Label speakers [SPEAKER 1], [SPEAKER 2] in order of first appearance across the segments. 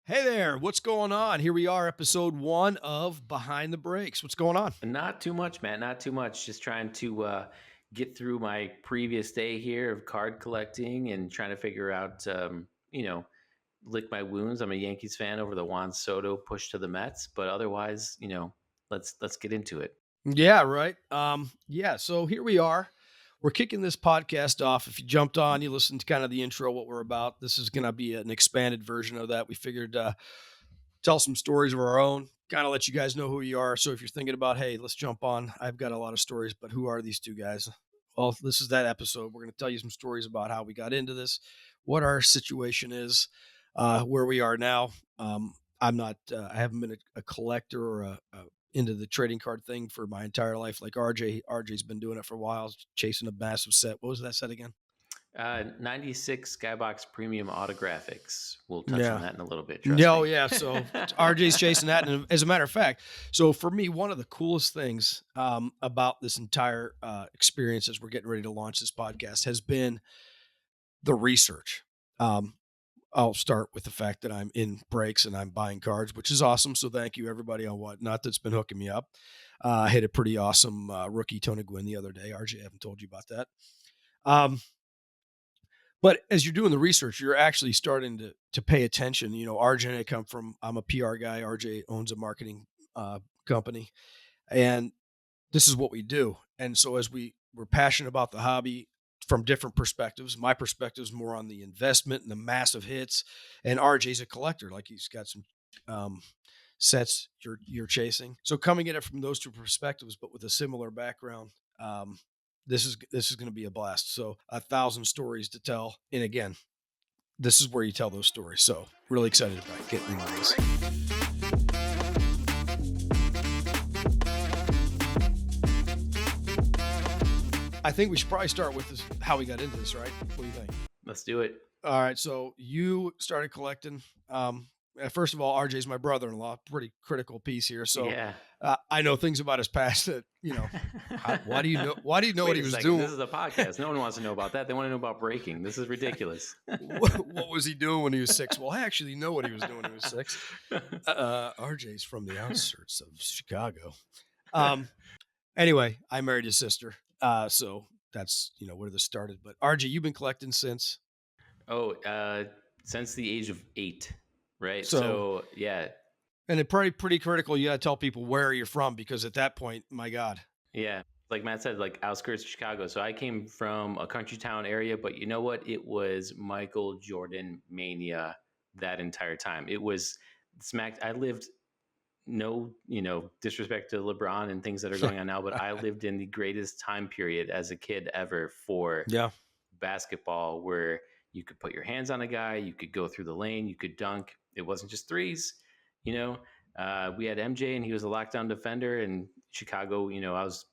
[SPEAKER 1] Hey there, what's going on? Here we are, episode one of Behind the Brakes. What's going on?
[SPEAKER 2] Not too much, man. Not too much. Just trying to get through my previous day here of card collecting and trying to figure out, lick my wounds. I'm a Yankees fan over the Juan Soto push to the Mets, but otherwise, let's get into it.
[SPEAKER 1] Yeah, right. So here we are. We're kicking this podcast off. If you jumped on, you listened to kind of the intro, what we're about. This is going to be an expanded version of that. We figured tell some stories of our own, kind of let you guys know who you are. So if you're thinking about, hey, let's jump on, I've got a lot of stories, but who are these two guys? Well, this is that episode. We're going to tell you some stories about how we got into this, what our situation is, where we are now. I'm not, I haven't been a collector or into the trading card thing for my entire life. Like RJ, RJ's been doing it for a while, chasing a massive set. What was that set again?
[SPEAKER 2] 96 Skybox Premium Autographics. We'll touch on
[SPEAKER 1] Yeah.
[SPEAKER 2] that in a little bit. Trust
[SPEAKER 1] No,
[SPEAKER 2] me.
[SPEAKER 1] yeah. So RJ's chasing that. And as a matter of fact, so for me, one of the coolest things about this entire experience as we're getting ready to launch this podcast has been the research. Um, I'll start with the fact that I'm in breaks and I'm buying cards, which is awesome. So thank you everybody on Whatnot that's been hooking me up. I hit a pretty awesome rookie Tony Gwynn the other day. RJ, I haven't told you about that. Um, but as you're doing the research, you're actually starting to pay attention. You know, RJ and I come from. I'm a PR guy. RJ owns a marketing company, and this is what we do. And so as we're passionate about the hobby from different perspectives. My perspective is more on the investment and the massive hits, and RJ's a collector. Like he's got some um, sets you're chasing. So coming at it from those two perspectives, but with a similar background. This is going to be a blast. So 1,000 stories to tell, and again, this is where you tell those stories. So really excited about getting into this. I think we should probably start with this, how we got into this, right? What do you think?
[SPEAKER 2] Let's do it.
[SPEAKER 1] All right. So you started collecting. First of all, RJ's my brother-in-law. Pretty critical piece here. So
[SPEAKER 2] Yeah.
[SPEAKER 1] I know things about his past that why do you know? Why do you know what
[SPEAKER 2] Wait
[SPEAKER 1] he
[SPEAKER 2] a
[SPEAKER 1] was
[SPEAKER 2] second.
[SPEAKER 1] doing?
[SPEAKER 2] This is a podcast. No one wants to know about that. They want to know about breaking. This is ridiculous.
[SPEAKER 1] What was he doing when he was 6? Well, I actually know what he was doing when he was 6. RJ's from the outskirts of Chicago. Um, anyway, I married his sister. So that's where this started. But RJ, you've been collecting since.
[SPEAKER 2] Oh, since the age of 8, right?
[SPEAKER 1] So
[SPEAKER 2] So yeah,
[SPEAKER 1] and it pretty critical. You got to tell people where you're from because at that point, my God.
[SPEAKER 2] yeah. Like Matt said, like outskirts of Chicago. So I came from a country town area, but you know what? It was Michael Jordan mania that entire time. It was smacked. I lived no, disrespect to LeBron and things that are going on now, but I lived in the greatest time period as a kid ever for
[SPEAKER 1] Yeah.
[SPEAKER 2] basketball where you could put your hands on a guy, you could go through the lane, you could dunk. It wasn't just threes, you know. We had MJ and he was a lockdown defender in Chicago. I was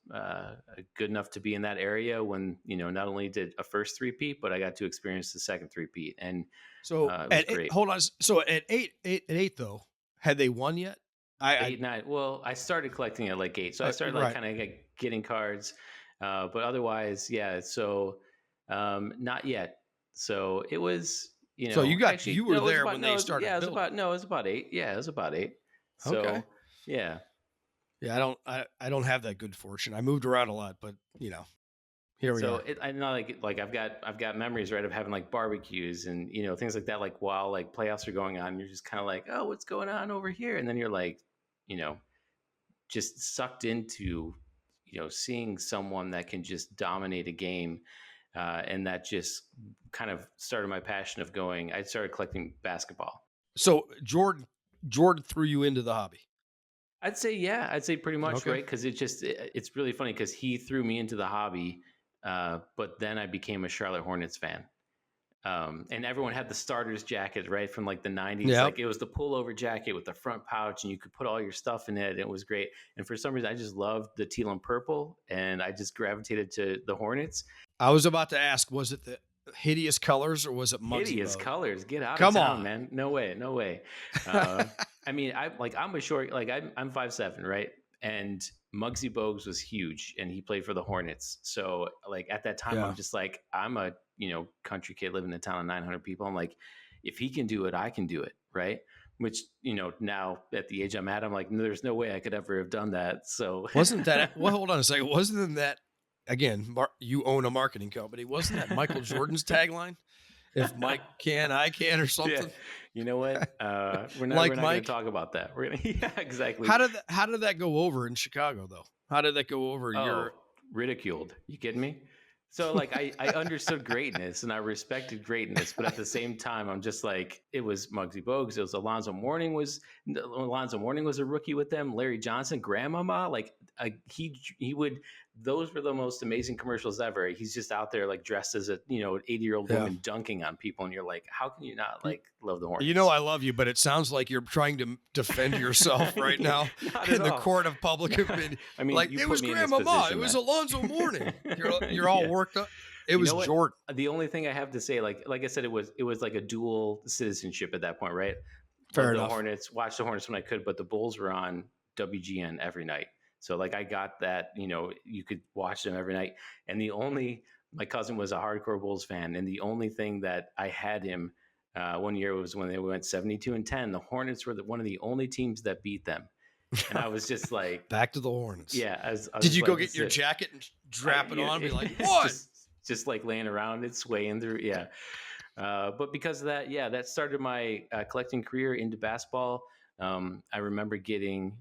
[SPEAKER 2] good enough to be in that area when, not only did a first three-peat, but I got to experience the second three-peat. And
[SPEAKER 1] So
[SPEAKER 2] it was great.
[SPEAKER 1] hold on. So at eight though, had they won yet? I
[SPEAKER 2] 8, 9. Well, I started collecting at like 8. So I started like
[SPEAKER 1] right.
[SPEAKER 2] kind of like getting cards. But otherwise, yeah. So not yet. So it was,
[SPEAKER 1] So
[SPEAKER 2] actually,
[SPEAKER 1] you were
[SPEAKER 2] no, it was
[SPEAKER 1] there
[SPEAKER 2] about,
[SPEAKER 1] when they
[SPEAKER 2] yeah,
[SPEAKER 1] started
[SPEAKER 2] it was
[SPEAKER 1] building.
[SPEAKER 2] about, no, it was about 8. Yeah, it was about 8.
[SPEAKER 1] Okay.
[SPEAKER 2] So yeah.
[SPEAKER 1] Yeah, I don't have that good fortune. I moved around a lot, but here we
[SPEAKER 2] So
[SPEAKER 1] are.
[SPEAKER 2] I know like I've got memories, right, of having like barbecues and, things like that, like while like playoffs are going on, you're just kind of like, oh, what's going on over here? And then you're like, you know, just sucked into seeing someone that can just dominate a game, and that just kind of started my passion of going. I started collecting basketball.
[SPEAKER 1] So Jordan threw you into the hobby.
[SPEAKER 2] I'd say, yeah, I'd say pretty much,
[SPEAKER 1] Okay.
[SPEAKER 2] right, because it's really funny because he threw me into the hobby, but then I became a Charlotte Hornets fan. And everyone had the starters jacket, right, from like the 90s.
[SPEAKER 1] Yeah.
[SPEAKER 2] Like it was the pullover jacket with the front pouch, and you could put all your stuff in it. And it was great. And for some reason, I just loved the teal and purple, and I just gravitated to the Hornets.
[SPEAKER 1] I was about to ask, was it the hideous colors or was it Muggsy
[SPEAKER 2] Hideous
[SPEAKER 1] Bogues?
[SPEAKER 2] colors. Get out of
[SPEAKER 1] Come
[SPEAKER 2] town,
[SPEAKER 1] on.
[SPEAKER 2] man. No way. No way. Uh, I mean, I'm a short, like I'm 5'7", right? And Muggsy Bogues was huge and he played for the Hornets. So like at that time,
[SPEAKER 1] Yeah.
[SPEAKER 2] I'm just like, I'm a, country kid living in a town of 900 people. I'm like, if he can do it, I can do it. Right. which, now at the age I'm at, I'm like, there's no way I could ever have done that. So
[SPEAKER 1] Wasn't that well, hold on a second. Wasn't that again, you own a marketing company. Wasn't that Michael Jordan's tagline? If Mike can, I can or
[SPEAKER 2] yeah,
[SPEAKER 1] something?
[SPEAKER 2] you know what? We're
[SPEAKER 1] Like
[SPEAKER 2] not going to
[SPEAKER 1] Mike?
[SPEAKER 2] talk about that. We're gonna, yeah, exactly.
[SPEAKER 1] How did that go over in Chicago though? How did that go over
[SPEAKER 2] Oh,
[SPEAKER 1] your
[SPEAKER 2] ridiculed. You kidding me? So like I understood greatness and I respected greatness, but at the same time, I'm just like, it was Muggsy Bogues. It was Alonzo Mourning was a rookie with them. Larry Johnson, Grandmama, like he would. Those were the most amazing commercials ever. He's just out there like dressed as a 80-year-old
[SPEAKER 1] Yeah.
[SPEAKER 2] woman dunking on people, and you're like, how can you not
[SPEAKER 1] Y
[SPEAKER 2] like love the
[SPEAKER 1] You know
[SPEAKER 2] Hornets?
[SPEAKER 1] I love you, but it sounds like you're trying to defend yourself right now
[SPEAKER 2] Not at
[SPEAKER 1] in the
[SPEAKER 2] all.
[SPEAKER 1] court of public opinion.
[SPEAKER 2] I mean,
[SPEAKER 1] Like,
[SPEAKER 2] you
[SPEAKER 1] "It
[SPEAKER 2] put
[SPEAKER 1] was
[SPEAKER 2] me in this
[SPEAKER 1] Grandmama, it
[SPEAKER 2] position,
[SPEAKER 1] was
[SPEAKER 2] man.
[SPEAKER 1] Alonzo Mourning." You're all
[SPEAKER 2] Yeah.
[SPEAKER 1] worked up. It
[SPEAKER 2] You
[SPEAKER 1] was
[SPEAKER 2] know what?
[SPEAKER 1] Jordan.
[SPEAKER 2] The only thing I have to say, like I said, it was like a dual citizenship at that point, right?
[SPEAKER 1] Fair
[SPEAKER 2] Loved the
[SPEAKER 1] enough.
[SPEAKER 2] Hornets, watched the Hornets when I could, but the Bulls were on WGN every night. So like I got that, you could watch them every night. And my cousin was a hardcore Bulls fan, and the only thing that I had him one year was when they went 72-10. The Hornets were one of the only teams that beat them, and I was just like,
[SPEAKER 1] Back to the Hornets.
[SPEAKER 2] yeah, I was
[SPEAKER 1] Did
[SPEAKER 2] just
[SPEAKER 1] you go
[SPEAKER 2] like,
[SPEAKER 1] get
[SPEAKER 2] this is
[SPEAKER 1] your
[SPEAKER 2] it.
[SPEAKER 1] jacket and
[SPEAKER 2] I,
[SPEAKER 1] drap it
[SPEAKER 2] you
[SPEAKER 1] on and be like,
[SPEAKER 2] know,
[SPEAKER 1] "What?"
[SPEAKER 2] just like laying around, it's swaying through. Yeah. But because of that, yeah, that started my collecting career into basketball. I remember getting,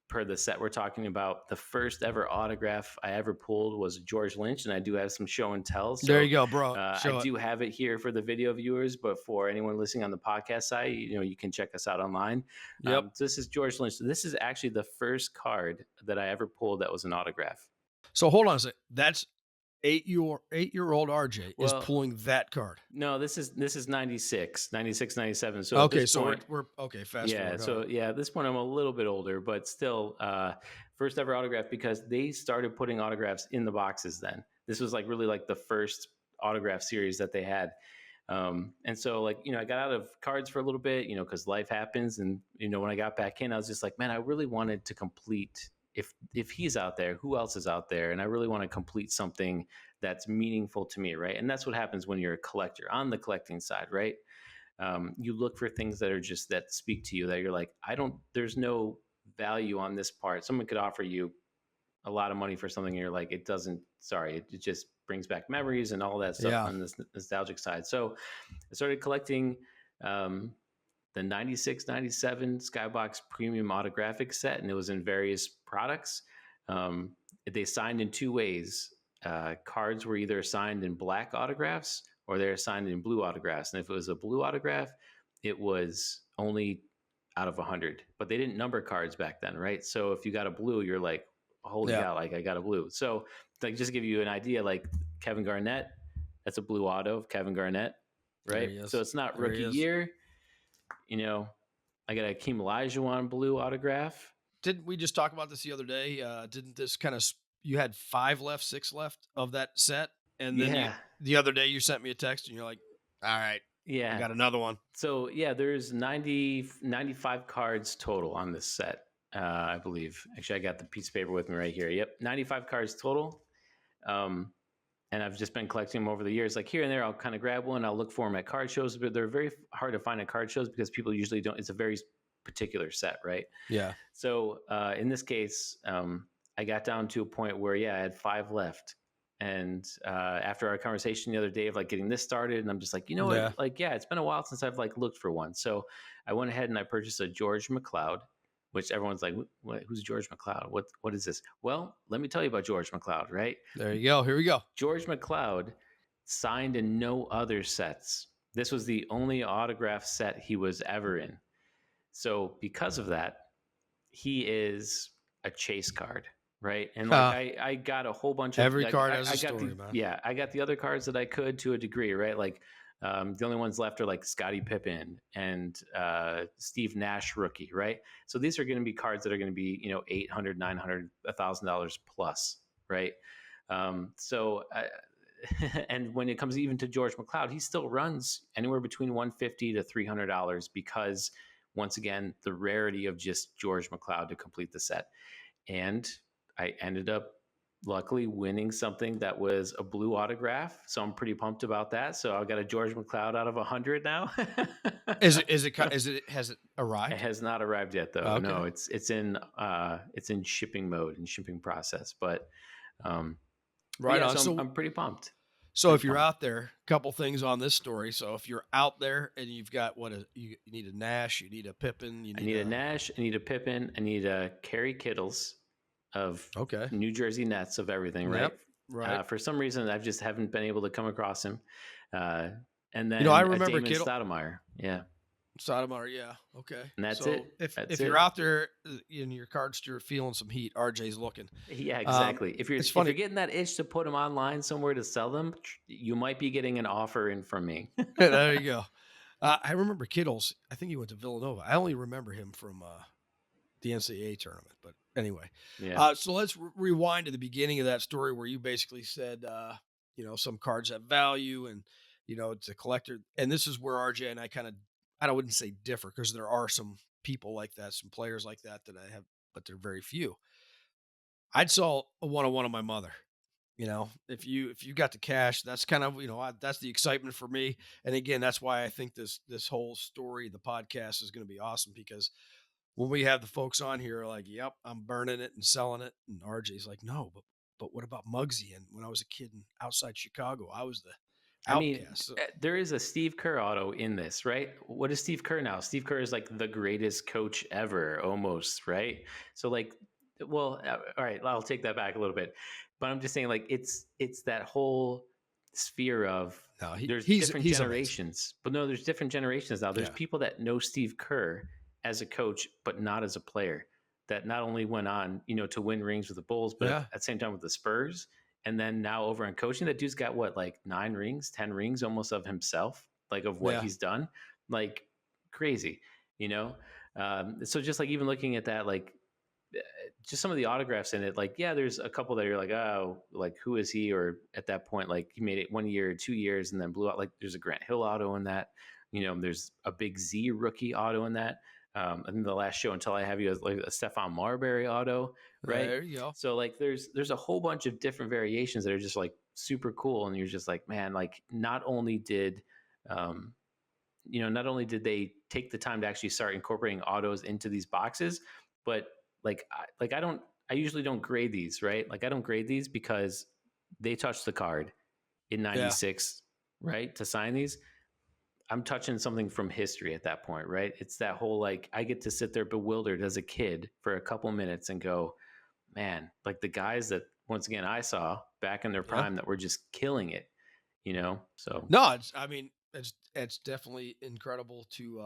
[SPEAKER 2] per the set we're talking about, the first ever autograph I ever pulled was George Lynch, and I do have some show and tell.
[SPEAKER 1] There
[SPEAKER 2] So
[SPEAKER 1] you go, bro.
[SPEAKER 2] I
[SPEAKER 1] Show it.
[SPEAKER 2] do have it here for the video viewers, but for anyone listening on the podcast side, you can check us out online.
[SPEAKER 1] Yep.
[SPEAKER 2] So this is George Lynch. So this is actually the first card that I ever pulled that was an autograph.
[SPEAKER 1] So hold on a sec. That's 8-year-old RJ is
[SPEAKER 2] Well,
[SPEAKER 1] pulling that card.
[SPEAKER 2] no, this is 96, 96, 97. So at
[SPEAKER 1] Okay,
[SPEAKER 2] this
[SPEAKER 1] so
[SPEAKER 2] point,
[SPEAKER 1] we're okay, fast
[SPEAKER 2] yeah.
[SPEAKER 1] forward. All right.
[SPEAKER 2] So yeah, at this point I'm a little bit older, but still, first ever autograph, because they started putting autographs in the boxes then. This was like really like the first autograph series that they had. And so like, I got out of cards for a little bit, because life happens. And, when I got back in, I was just like, man, I really wanted to complete, if he's out there, who else is out there? And I really want to complete something that's meaningful to me. Right. And that's what happens when you're a collector on the collecting side, right? You look for things that are just, that speak to you, that you're like, there's no value on this part. Someone could offer you a lot of money for something, and you're like, it just brings back memories and all that stuff
[SPEAKER 1] Yeah.
[SPEAKER 2] on this nostalgic side. So I started collecting the 96, 97 Skybox Premium Autographic set, and it was in various products. They signed in two ways. Cards were either signed in black autographs or they're signed in blue autographs. And if it was a blue autograph, it was only out of 100. But they didn't number cards back then, right? So if you got a blue, you're like, holy
[SPEAKER 1] Yeah.
[SPEAKER 2] cow, like I got a blue. So like, just to give you an idea, like Kevin Garnett, that's a blue auto of Kevin Garnett,
[SPEAKER 1] There
[SPEAKER 2] right?
[SPEAKER 1] he is.
[SPEAKER 2] So it's not
[SPEAKER 1] There he
[SPEAKER 2] rookie
[SPEAKER 1] is.
[SPEAKER 2] year. I got a Hakeem Olajuwon blue autograph.
[SPEAKER 1] Didn't we just talk about this the other day? Didn't this kind of you had 5 left, 6 left of that set, and then
[SPEAKER 2] Yeah.
[SPEAKER 1] the other day you sent me a text and you're like, "All right, I
[SPEAKER 2] Yeah.
[SPEAKER 1] got another one."
[SPEAKER 2] So yeah, there's 95 cards total on this set. I believe. Actually, I got the piece of paper with me right here. Yep, 95 cards total. And I've just been collecting them over the years. Like here and there, I'll kind of grab one. I'll look for them at card shows, but they're very hard to find at card shows because people usually don't. It's a very particular set, right?
[SPEAKER 1] Yeah.
[SPEAKER 2] So in this case, I got down to a point where, I had 5 left. And after our conversation the other day of like getting this started, and I'm just like, what?
[SPEAKER 1] Yeah.
[SPEAKER 2] Like, it's been a while since I've like looked for one. So I went ahead and I purchased a George McLeod, which everyone's like, who's George McLeod? What is this? Well, let me tell you about George McLeod, right?
[SPEAKER 1] There you go. Here we go.
[SPEAKER 2] George McLeod signed in no other sets. This was the only autograph set he was ever in. So because of that, he is a chase card, right? And like I got a whole bunch of
[SPEAKER 1] Every
[SPEAKER 2] like,
[SPEAKER 1] card
[SPEAKER 2] I
[SPEAKER 1] has a
[SPEAKER 2] got
[SPEAKER 1] story, man.
[SPEAKER 2] Yeah, I got the other cards that I could to a degree, right? Like the only ones left are like Scottie Pippen and Steve Nash rookie, right? So these are going to be cards that are going to be, $800, $900, $1,000 plus, right? And when it comes even to George McLeod, he still runs anywhere between $150 to $300 because, once again, the rarity of just George McLeod to complete the set. And I ended up luckily winning something that was a blue autograph. So I'm pretty pumped about that. So I've got a George McLeod out of 100 now.
[SPEAKER 1] Has it
[SPEAKER 2] It
[SPEAKER 1] arrived?
[SPEAKER 2] has not arrived yet, though.
[SPEAKER 1] Okay.
[SPEAKER 2] No, it's in shipping mode and shipping process. Um, but
[SPEAKER 1] Right
[SPEAKER 2] yeah,
[SPEAKER 1] on.
[SPEAKER 2] so I'm,
[SPEAKER 1] So
[SPEAKER 2] I'm pretty pumped.
[SPEAKER 1] so
[SPEAKER 2] Pretty
[SPEAKER 1] if you're
[SPEAKER 2] pumped.
[SPEAKER 1] out there, couple things on this story. So if you're out there and you've got you need a Nash, you need a Pippin, you
[SPEAKER 2] I
[SPEAKER 1] need
[SPEAKER 2] need a
[SPEAKER 1] a
[SPEAKER 2] Nash. I need a Pippin. I need a Kerry Kittles of
[SPEAKER 1] okay.
[SPEAKER 2] New Jersey Nets of everything. Right.
[SPEAKER 1] Yep. Right.
[SPEAKER 2] For some reason, I've just haven't been able to come across him. Uh, and
[SPEAKER 1] I
[SPEAKER 2] then a
[SPEAKER 1] remember
[SPEAKER 2] Damon
[SPEAKER 1] Kittle
[SPEAKER 2] Stoudemire. Yeah,
[SPEAKER 1] Sotomayor, yeah. Okay.
[SPEAKER 2] and that's
[SPEAKER 1] So
[SPEAKER 2] it.
[SPEAKER 1] if
[SPEAKER 2] That's
[SPEAKER 1] you're
[SPEAKER 2] it.
[SPEAKER 1] out there in your card store feeling some heat, RJ's looking.
[SPEAKER 2] Yeah,
[SPEAKER 1] Um,
[SPEAKER 2] exactly. If you're
[SPEAKER 1] it's
[SPEAKER 2] if
[SPEAKER 1] funny.
[SPEAKER 2] you're getting that itch to put them online somewhere to sell them, you might be getting an offer in from me.
[SPEAKER 1] There you go. I remember Kittles. I think he went to Villanova. I only remember him from the NCAA tournament. But anyway,
[SPEAKER 2] Yeah.
[SPEAKER 1] so let's rewind to the beginning of that story where you basically said, some cards have value and, it's a collector. And this is where RJ and I kind of, I don't wouldn't say differ because there are some people like that, some players like that that I have, but they're very few. I'd sell a one-on-one of my mother. If you got the cash, that's kind of that's the excitement for me. And again, that's why I think this whole story, the podcast, is going to be awesome because when we have the folks on here like, "Yep, I'm burning it and selling it," and RJ's like, "No, but what about Muggsy?" And when I was a kid outside Chicago, I was the
[SPEAKER 2] I mean,
[SPEAKER 1] outcast. So,
[SPEAKER 2] there is a Steve Kerr auto in this, right? What is Steve Kerr now? Steve Kerr is like the greatest coach ever, almost, right? So, like, well, all right, I'll take that back a little bit, but I'm just saying, like, it's that whole sphere of
[SPEAKER 1] no,
[SPEAKER 2] there's different
[SPEAKER 1] he's amazing.
[SPEAKER 2] generations, but no, there's different generations now. There's
[SPEAKER 1] Yeah,
[SPEAKER 2] people that know Steve Kerr as a coach, but not as a player. That not only went on, to win rings with the Bulls, but
[SPEAKER 1] yeah,
[SPEAKER 2] at the same time with the Spurs, and then now over in coaching, that dude's got what, like 9 rings, 10 rings almost of himself, like of what
[SPEAKER 1] yeah,
[SPEAKER 2] he's done, like crazy, you know? So just like even looking at that, like just some of the autographs in it, like, yeah, there's a couple that you're like, oh, like who is he? Or at that point, like he made it 1 year, 2 years, and then blew out. Like there's a Grant Hill auto in that, there's a big Z rookie auto in that. I think the last show until I have you as like a Stephon Marbury auto, right?
[SPEAKER 1] there you go.
[SPEAKER 2] So like there's a whole bunch of different variations that are just like super cool, and you're just like, man, like um, not only did they take the time to actually start incorporating autos into these boxes, but I usually don't grade these, right? Like I don't grade these because they touched the card in
[SPEAKER 1] Yeah,
[SPEAKER 2] '96, right? To sign these, I'm touching something from history at that point, right? It's that whole like I get to sit there bewildered as a kid for a couple minutes and go, man, like the guys that once again I saw back in their
[SPEAKER 1] yeah.
[SPEAKER 2] prime that were just killing it, So
[SPEAKER 1] No, I mean, it's definitely incredible to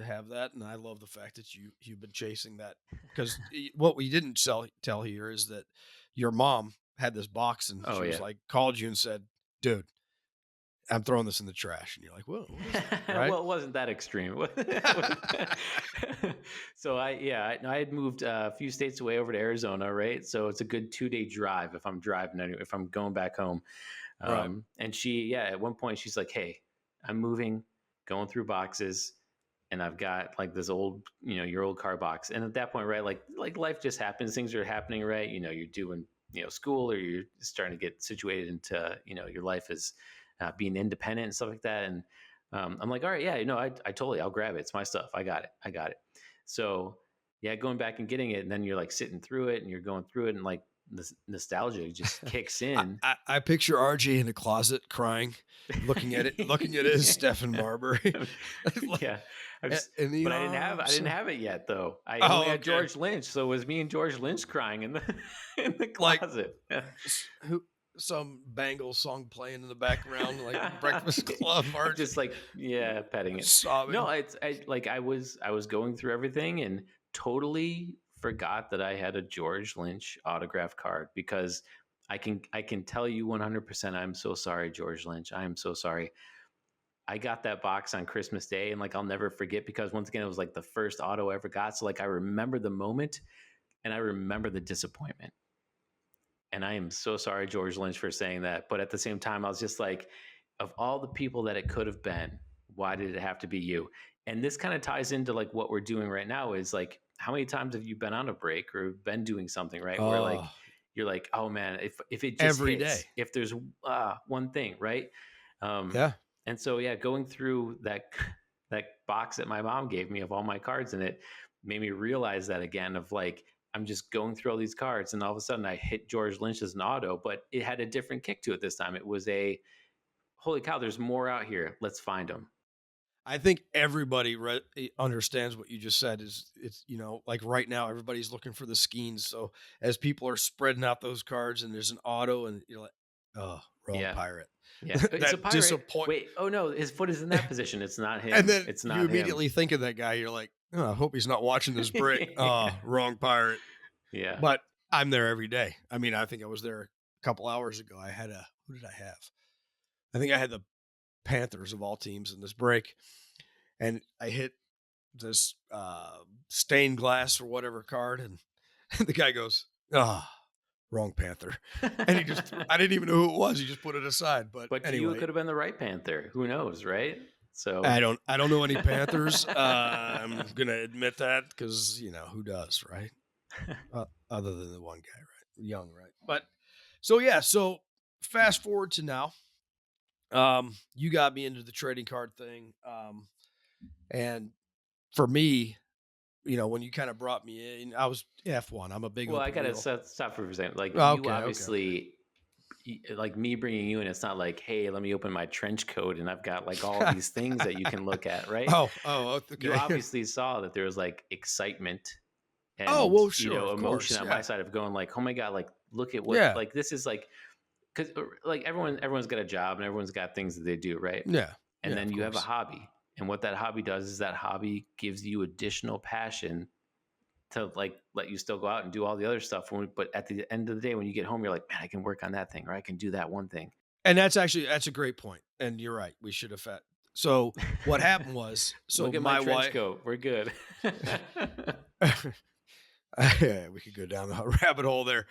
[SPEAKER 1] have that, and I love the fact that you've been chasing that because what we didn't tell here is that your mom had this box and
[SPEAKER 2] oh
[SPEAKER 1] she was
[SPEAKER 2] yeah.
[SPEAKER 1] like called you and said, "Dude, I'm throwing this in the trash," and you're like, "Whoa, what is that?" Right?
[SPEAKER 2] Well, it wasn't that extreme. So I had moved a few states away over to Arizona, right? So it's a good 2-day drive if I'm driving, if I'm going back home.
[SPEAKER 1] Right.
[SPEAKER 2] And at one point she's like, "Hey, I'm moving, going through boxes, and I've got like this old, your old car box." And at that point, right, like life just happens, things are happening, right? You're doing, school, or you're starting to get situated into, your life is being independent and stuff like that. And I'm like, all right, yeah, I totally, I'll grab it. It's my stuff. I got it. I got it. So yeah, going back and getting it, and then you're like sitting through it, and you're going through it, and like this nostalgia just kicks
[SPEAKER 1] I,
[SPEAKER 2] in.
[SPEAKER 1] I I picture RJ in a closet crying, looking at his Stephen Marbury, like,
[SPEAKER 2] Yeah, I just,
[SPEAKER 1] in the
[SPEAKER 2] but I
[SPEAKER 1] arms.
[SPEAKER 2] didn't have it yet though. I only
[SPEAKER 1] Oh,
[SPEAKER 2] had
[SPEAKER 1] okay.
[SPEAKER 2] George Lynch, so it was me and George Lynch crying in the in the
[SPEAKER 1] Like
[SPEAKER 2] closet.
[SPEAKER 1] who some Bangles song playing in the background, like Breakfast Club, RJ
[SPEAKER 2] Just like, yeah, petting it. No,
[SPEAKER 1] sobbing.
[SPEAKER 2] I was going through everything and totally forgot that I had a George Lynch autograph card, because I can tell you 100%, I'm so sorry, George Lynch. I am so sorry. I got that box on Christmas Day, and like I'll never forget, because once again it was like the first auto I ever got. So like I remember the moment, and I remember the disappointment. And I am so sorry, George Lynch, for saying that. But at the same time, I was just like, of all the people that it could have been, why did it have to be you? And this kind of ties into like what we're doing right now is like, how many times have you been on a break or been doing something, right? Where like
[SPEAKER 1] Oh,
[SPEAKER 2] you're like, oh man, if it just
[SPEAKER 1] Every
[SPEAKER 2] hits,
[SPEAKER 1] day.
[SPEAKER 2] if there's one thing, right? Um,
[SPEAKER 1] Yeah.
[SPEAKER 2] and so yeah, going through that that box that my mom gave me of all my cards in it made me realize that again of like I'm just going through all these cards, and all of a sudden I hit George Lynch as an auto, but it had a different kick to it this time. It was a holy cow, there's more out here. Let's find them.
[SPEAKER 1] I think everybody understands what you just said is it's, like right now, everybody's looking for the skeins. So as people are spreading out those cards and there's an auto and you're like, oh, wrong
[SPEAKER 2] Yeah.
[SPEAKER 1] pirate.
[SPEAKER 2] Yeah. It's a
[SPEAKER 1] That
[SPEAKER 2] pirate.
[SPEAKER 1] disappoint.
[SPEAKER 2] Wait. Oh no, his foot is in that position. It's not
[SPEAKER 1] And
[SPEAKER 2] him.
[SPEAKER 1] then
[SPEAKER 2] It's
[SPEAKER 1] you
[SPEAKER 2] not him.
[SPEAKER 1] immediately think of that guy. You're like, oh, I hope he's not watching this break.
[SPEAKER 2] Yeah.
[SPEAKER 1] Oh, wrong pirate.
[SPEAKER 2] Yeah.
[SPEAKER 1] But I'm there every day. I mean, I think I was there a couple hours ago. Who did I have? I think I had the Panthers of all teams in this break. And I hit this stained glass or whatever card. And the guy goes, ah, wrong Panther. And he just threw, I didn't even know who it was. He just put it aside. But
[SPEAKER 2] But to you, it
[SPEAKER 1] anyway,
[SPEAKER 2] could have been the right Panther. Who knows, right? So
[SPEAKER 1] I don't know any Panthers. I'm gonna admit that because who does, right? Other than the one guy, right? Young, right? But so yeah, so fast forward to now. You got me into the trading card thing. And for me, when you kind of brought me in, I was F1. I'm a big
[SPEAKER 2] well, I
[SPEAKER 1] open
[SPEAKER 2] gotta
[SPEAKER 1] wheel.
[SPEAKER 2] stop for a second. Like you
[SPEAKER 1] Okay, okay, okay.
[SPEAKER 2] obviously, like me bringing you in. It's not like, hey, let me open my trench coat and I've got like all these things that you can look at, right? You
[SPEAKER 1] Okay.
[SPEAKER 2] obviously saw that there was like excitement
[SPEAKER 1] Oh,
[SPEAKER 2] and
[SPEAKER 1] well, sure, of
[SPEAKER 2] emotion
[SPEAKER 1] course,
[SPEAKER 2] on my
[SPEAKER 1] yeah,
[SPEAKER 2] side of going like, oh my god, like look at what
[SPEAKER 1] yeah,
[SPEAKER 2] like this is like because like everyone's got a job and everyone's got things that they do, right?
[SPEAKER 1] yeah,
[SPEAKER 2] And
[SPEAKER 1] yeah,
[SPEAKER 2] then
[SPEAKER 1] of
[SPEAKER 2] you have a
[SPEAKER 1] course.
[SPEAKER 2] hobby, and what that hobby does is that hobby gives you additional passion to like let you still go out and do all the other stuff. But at the end of the day, when you get home, you're like, man, I can work on that thing, or I can do that one thing.
[SPEAKER 1] And that's a great point. And you're right. We should have had. So what happened was, so
[SPEAKER 2] Look at my
[SPEAKER 1] my
[SPEAKER 2] trench
[SPEAKER 1] wife.
[SPEAKER 2] coat. We're good.
[SPEAKER 1] Yeah, we could go down the rabbit hole there.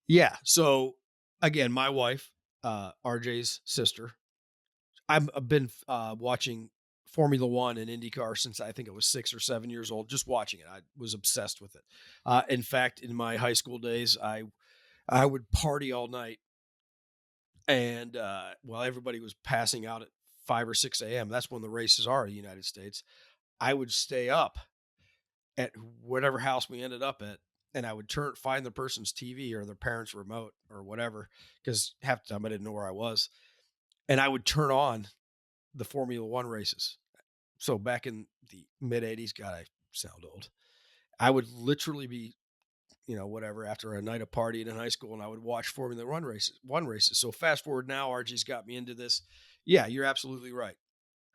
[SPEAKER 1] Yeah. So again, my wife, RJ's sister. I've been watching Formula One and IndyCar since I think it was 6 or 7 years old. Just watching it, I was obsessed with it. In fact, in my high school days, I would party all night, and while everybody was passing out at 5 or 6 a.m., that's when the races are in the United States. I would stay up at whatever house we ended up at, and I would find the person's TV or their parents' remote or whatever, because half the time I didn't know where I was, and I would turn on the Formula One races. So back in the mid '80s, God, I sound old. I would literally be, whatever, after a night of partying in high school, and I would watch Formula One races. So fast forward now, RG's got me into this. Yeah, you're absolutely right.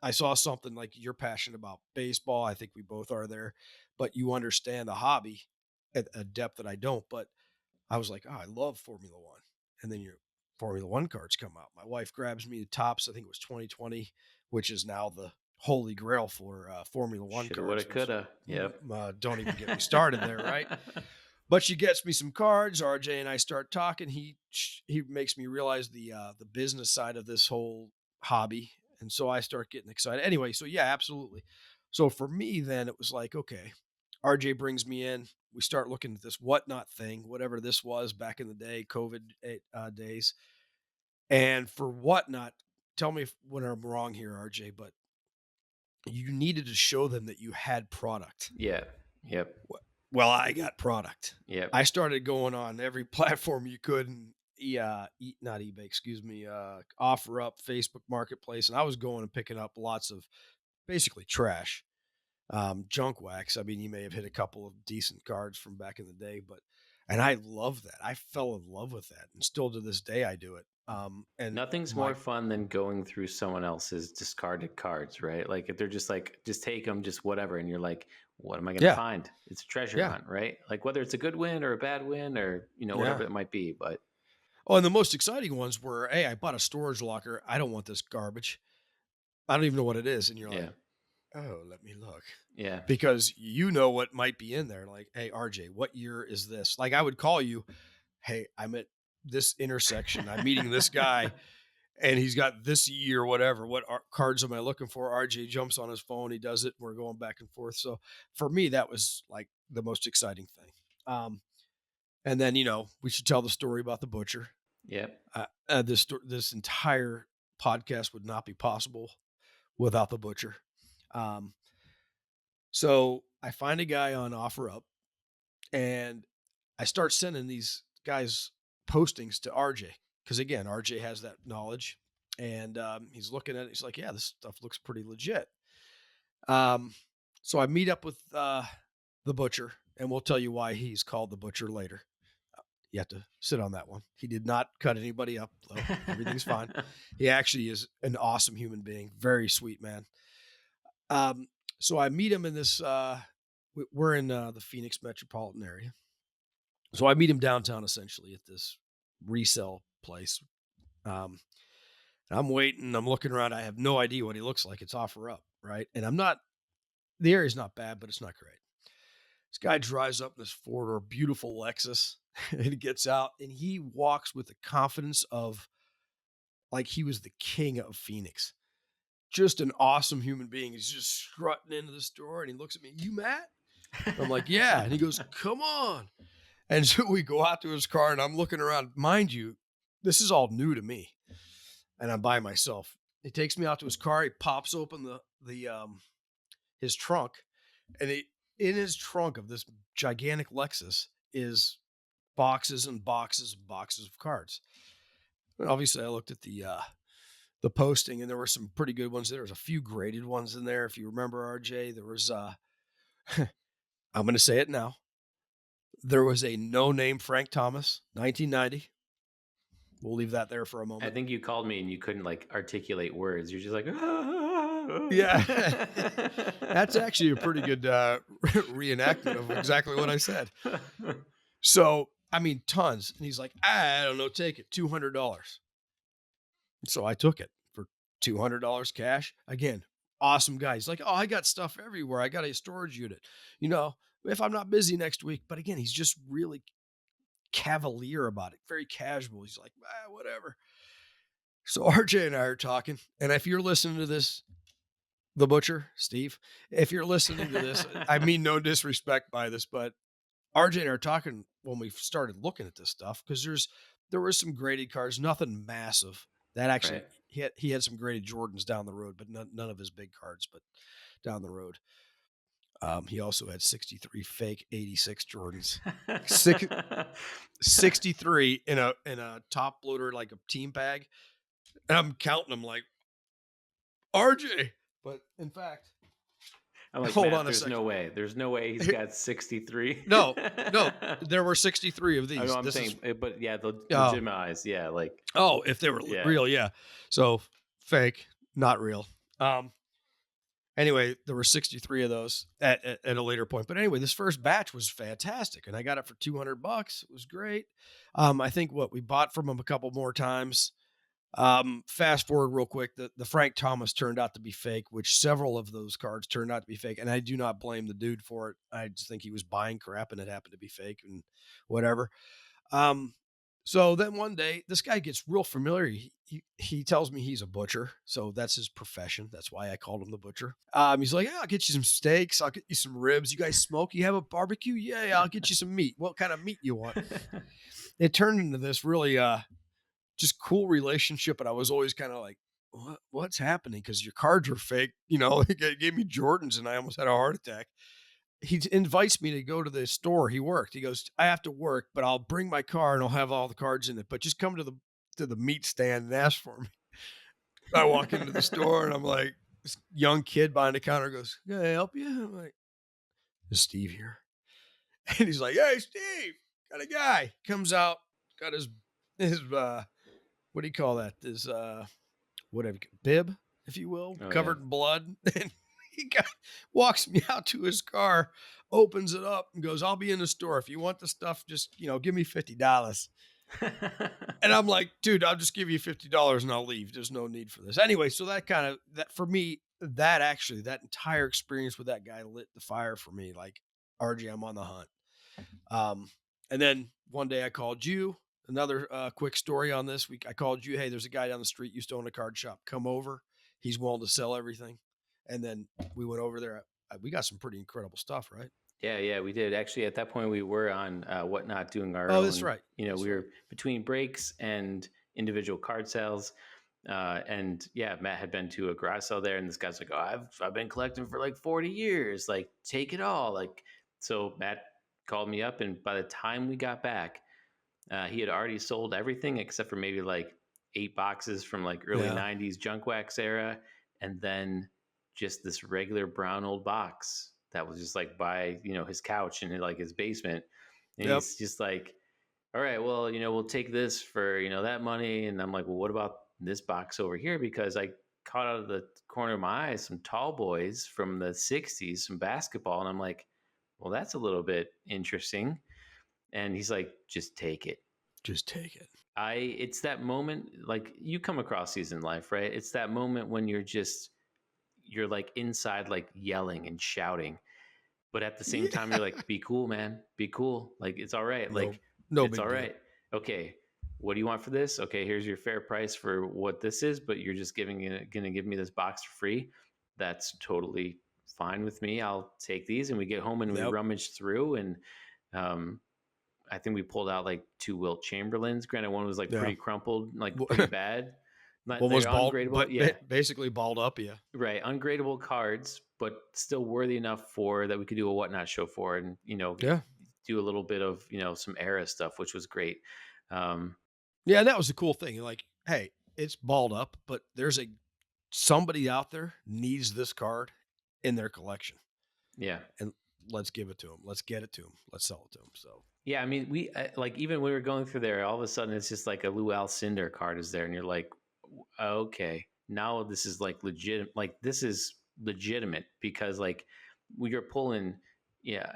[SPEAKER 1] I saw something like you're passionate about baseball. I think we both are there, but you understand the hobby at a depth that I don't. But I was like, oh, I love Formula One. And then your Formula One cards come out. My wife grabs me the tops. I think it was 2020, which is now the holy grail for Formula One
[SPEAKER 2] Shoulda, woulda,
[SPEAKER 1] cards, which
[SPEAKER 2] coulda. Yep.
[SPEAKER 1] don't even get me started there, right? But she gets me some cards. RJ and I start talking. He makes me realize the business side of this whole hobby, and so I start getting excited. Anyway, so yeah, absolutely. So for me, then it was like, okay, RJ brings me in. We start looking at this whatnot thing, whatever this was back in the day, COVID days. And for whatnot, tell me when I'm wrong here, RJ, but you needed to show them that you had product.
[SPEAKER 2] Yeah. Yep.
[SPEAKER 1] Well, I got product.
[SPEAKER 2] Yep.
[SPEAKER 1] I started going on every platform you could, and not eBay, excuse me, offer up Facebook Marketplace, and I was going and picking up lots of basically trash, junk wax. I mean, you may have hit a couple of decent cards from back in the day, and I love that. I fell in love with that, and still to this day I do it. And
[SPEAKER 2] Nothing's more
[SPEAKER 1] my
[SPEAKER 2] fun than going through someone else's discarded cards, right? Like if they're just like, just take them, just whatever. And you're like, what am I going to
[SPEAKER 1] Yeah,
[SPEAKER 2] find? It's a treasure
[SPEAKER 1] yeah,
[SPEAKER 2] hunt, right? Like whether it's a good win or a bad win or,
[SPEAKER 1] yeah.
[SPEAKER 2] whatever it might be. But
[SPEAKER 1] Oh, and the most exciting ones were, hey, I bought a storage locker. I don't want this garbage. I don't even know what it is, and you're like,
[SPEAKER 2] yeah,
[SPEAKER 1] oh, let me look.
[SPEAKER 2] yeah,
[SPEAKER 1] Because you know what might be in there. Like, hey, RJ, what year is this? Like, I would call you, hey, I'm at this intersection. I'm meeting this guy, and he's got this year, whatever. What cards am I looking for? RJ jumps on his phone. He does it. And we're going back and forth. So for me, that was like the most exciting thing. Um, And then, we should tell the story about the butcher.
[SPEAKER 2] Yep.
[SPEAKER 1] This entire podcast would not be possible without the butcher. Um, so I find a guy on OfferUp, and I start sending these guys postings to RJ because, again, RJ has that knowledge, and he's looking at it. He's like, "Yeah, this stuff looks pretty legit." Um, so I meet up with the butcher, and we'll tell you why he's called the butcher later. You have to sit on that one. He did not cut anybody up, though. Everything's fine. He actually is an awesome human being, very sweet man. Um, so I meet him in this. We're in the Phoenix metropolitan area, so I meet him downtown essentially at this resale place. Um, I'm waiting. I'm looking around. I have no idea what he looks like. It's offer up, right? And I'm not. The area's not bad, but it's not great. This guy drives up in this four-door, beautiful Lexus, and he gets out, and he walks with the confidence of like he was the king of Phoenix. Just an awesome human being. He's just strutting into the store, and he looks at me. You Matt? I'm like, yeah. And he goes, come on. And so we go out to his car, and I'm looking around. Mind you, this is all new to me, and I'm by myself. He takes me out to his car. He pops open the his trunk, and in his trunk of this gigantic Lexus is boxes and boxes and boxes of cards. And obviously, I looked at the posting, and there were some pretty good ones. There was a few graded ones in there. If you remember, RJ, there was I'm going to say it now. There was a no name Frank Thomas, 1990. We'll leave that there for a
[SPEAKER 2] I
[SPEAKER 1] moment.
[SPEAKER 2] think you called me and you couldn't like articulate words. You're just like,
[SPEAKER 1] Yeah, that's actually a pretty good reenactment of exactly what I said. So, I mean, tons. And he's like, I don't know, take it, $200. So I took it for $200 cash. Again, awesome guy. He's like, oh, I got stuff everywhere. I got a storage unit, you know, if I'm not busy next week. But again, he's just really cavalier about it, very casual. He's like, whatever. So RJ and I are talking. And if you're listening to this, the butcher, Steve, if you're listening to this, I mean no disrespect by this, but RJ and I are talking when we started looking at this stuff because there was some graded cards, nothing massive. That actually
[SPEAKER 2] right.
[SPEAKER 1] he had some graded Jordans down the road, but none of his big cards, but down the road. He also had 63 fake 86 Jordans. Six, 63 in a top loader like a team bag. And I'm counting them like RJ. But in fact,
[SPEAKER 2] I'm like,
[SPEAKER 1] hold
[SPEAKER 2] Matt,
[SPEAKER 1] on a
[SPEAKER 2] there's no
[SPEAKER 1] second.
[SPEAKER 2] way. There's no way he's got 63.
[SPEAKER 1] No, no, there were 63 of
[SPEAKER 2] I know
[SPEAKER 1] these.
[SPEAKER 2] I'm
[SPEAKER 1] This is
[SPEAKER 2] saying, but yeah, the
[SPEAKER 1] oh,
[SPEAKER 2] legitimize. Yeah. Like,
[SPEAKER 1] oh, if they were
[SPEAKER 2] yeah.
[SPEAKER 1] real, yeah. So fake, not real. Anyway, there were 63 of those at a later point. But anyway, this first batch was fantastic, and I got it for $200. It was great. I think what we bought from them a couple more times. Fast forward real quick, the Frank Thomas turned out to be fake, which several of those cards turned out to be fake, and I do not blame the dude for it. I just think he was buying crap, and it happened to be fake, and whatever. Um, so then one day, this guy gets real familiar. He tells me he's a butcher, so that's his profession. That's why I called him the butcher. He's like, yeah, I'll get you some steaks. I'll get you some ribs. You guys smoke? You have a barbecue? Yeah, I'll get you some meat. What kind of meat you want? It turned into this really just cool relationship, and I was always kind of like, what's happening? Because your cards are fake. He gave me Jordans, and I almost had a heart attack. He invites me to go to the store he worked. He goes, I have to work, but I'll bring my car and I'll have all the cards in it. But just come to the meat stand and ask for me. I walk into the store and I'm like, this young kid behind the counter goes, can I help you? I'm like, is Steve here? And he's like, hey, Steve, got a guy. Comes out, got his what do you call that? His whatever bib, if you will,
[SPEAKER 2] Oh yeah.
[SPEAKER 1] covered in blood. And walks me out to his car, opens it up, and goes, I'll be in the store. If you want the stuff, just give me $50. And I'm like, dude, I'll just give you $50 and I'll leave. There's no need for this. Anyway, so that for me, that entire experience with that guy lit the fire for me. Like, RG, I'm on the hunt. Um, and then one day I called you. Another quick story on this week. I called you. Hey, there's a guy down the street used to own a card shop. Come over. He's willing to sell everything. And then we went over there. we got some pretty incredible stuff, right?
[SPEAKER 2] Yeah, yeah, we did. Actually, at that point, we were on Whatnot doing our
[SPEAKER 1] Oh, that's
[SPEAKER 2] own.
[SPEAKER 1] right.
[SPEAKER 2] We
[SPEAKER 1] That's right.
[SPEAKER 2] were between breaks and individual card sales. And yeah, Matt had been to a garage sale there, and this guy's like, "Oh, I've been collecting for like 40 years. Like, take it all." Like, so Matt called me up, and by the time we got back, he had already sold everything except for maybe like 8 boxes from like early
[SPEAKER 1] Yeah.
[SPEAKER 2] '90s junk wax era, and then just this regular brown old box that was just like by his couch in like his basement, and
[SPEAKER 1] Yep.
[SPEAKER 2] he's just like, "All right, well, we'll take this for that money," and I'm like, "Well, what about this box over here?" Because I caught out of the corner of my eye some tall boys from the '60s, some basketball, and I'm like, "Well, that's a little bit interesting." And he's like, "Just take it."
[SPEAKER 1] Just take it.
[SPEAKER 2] It's that moment, like you come across these in life, right? It's that moment when you're like inside, like yelling and shouting, but at the same
[SPEAKER 1] Yeah.
[SPEAKER 2] time, you're like, be cool, man, be cool. Like, it's all right.
[SPEAKER 1] No,
[SPEAKER 2] Like,
[SPEAKER 1] no
[SPEAKER 2] it's
[SPEAKER 1] big
[SPEAKER 2] all
[SPEAKER 1] deal.
[SPEAKER 2] right. Okay. What do you want for this? Okay. Here's your fair price for what this is, but you're just going to give me this box for free. That's totally fine with me. I'll take these. And we get home and we
[SPEAKER 1] Yep.
[SPEAKER 2] rummage through, and, um, I think we pulled out like two Wilt Chamberlains. Granted, one was like
[SPEAKER 1] Yeah.
[SPEAKER 2] pretty crumpled, like pretty
[SPEAKER 1] One
[SPEAKER 2] bad. Not they're
[SPEAKER 1] was bald,
[SPEAKER 2] ungradable.
[SPEAKER 1] but
[SPEAKER 2] Yeah,
[SPEAKER 1] basically balled up. Yeah.
[SPEAKER 2] right. Ungradable cards, but still worthy enough for that we could do a whatnot show for, and
[SPEAKER 1] Yeah.
[SPEAKER 2] do a little bit of some era stuff, which was great. Um,
[SPEAKER 1] Yeah. And that was the cool thing. Like, hey, it's balled up, but there's somebody out there needs this card in their collection,
[SPEAKER 2] yeah,
[SPEAKER 1] and let's give it to them. Let's get it to them. Let's sell it to them. So
[SPEAKER 2] yeah. I mean, we like even when we were going through there, all of a sudden it's just like a Lou Alcindor card is there, and you're like, okay, now this is like legit. Like this is legitimate because like you're pulling, yeah,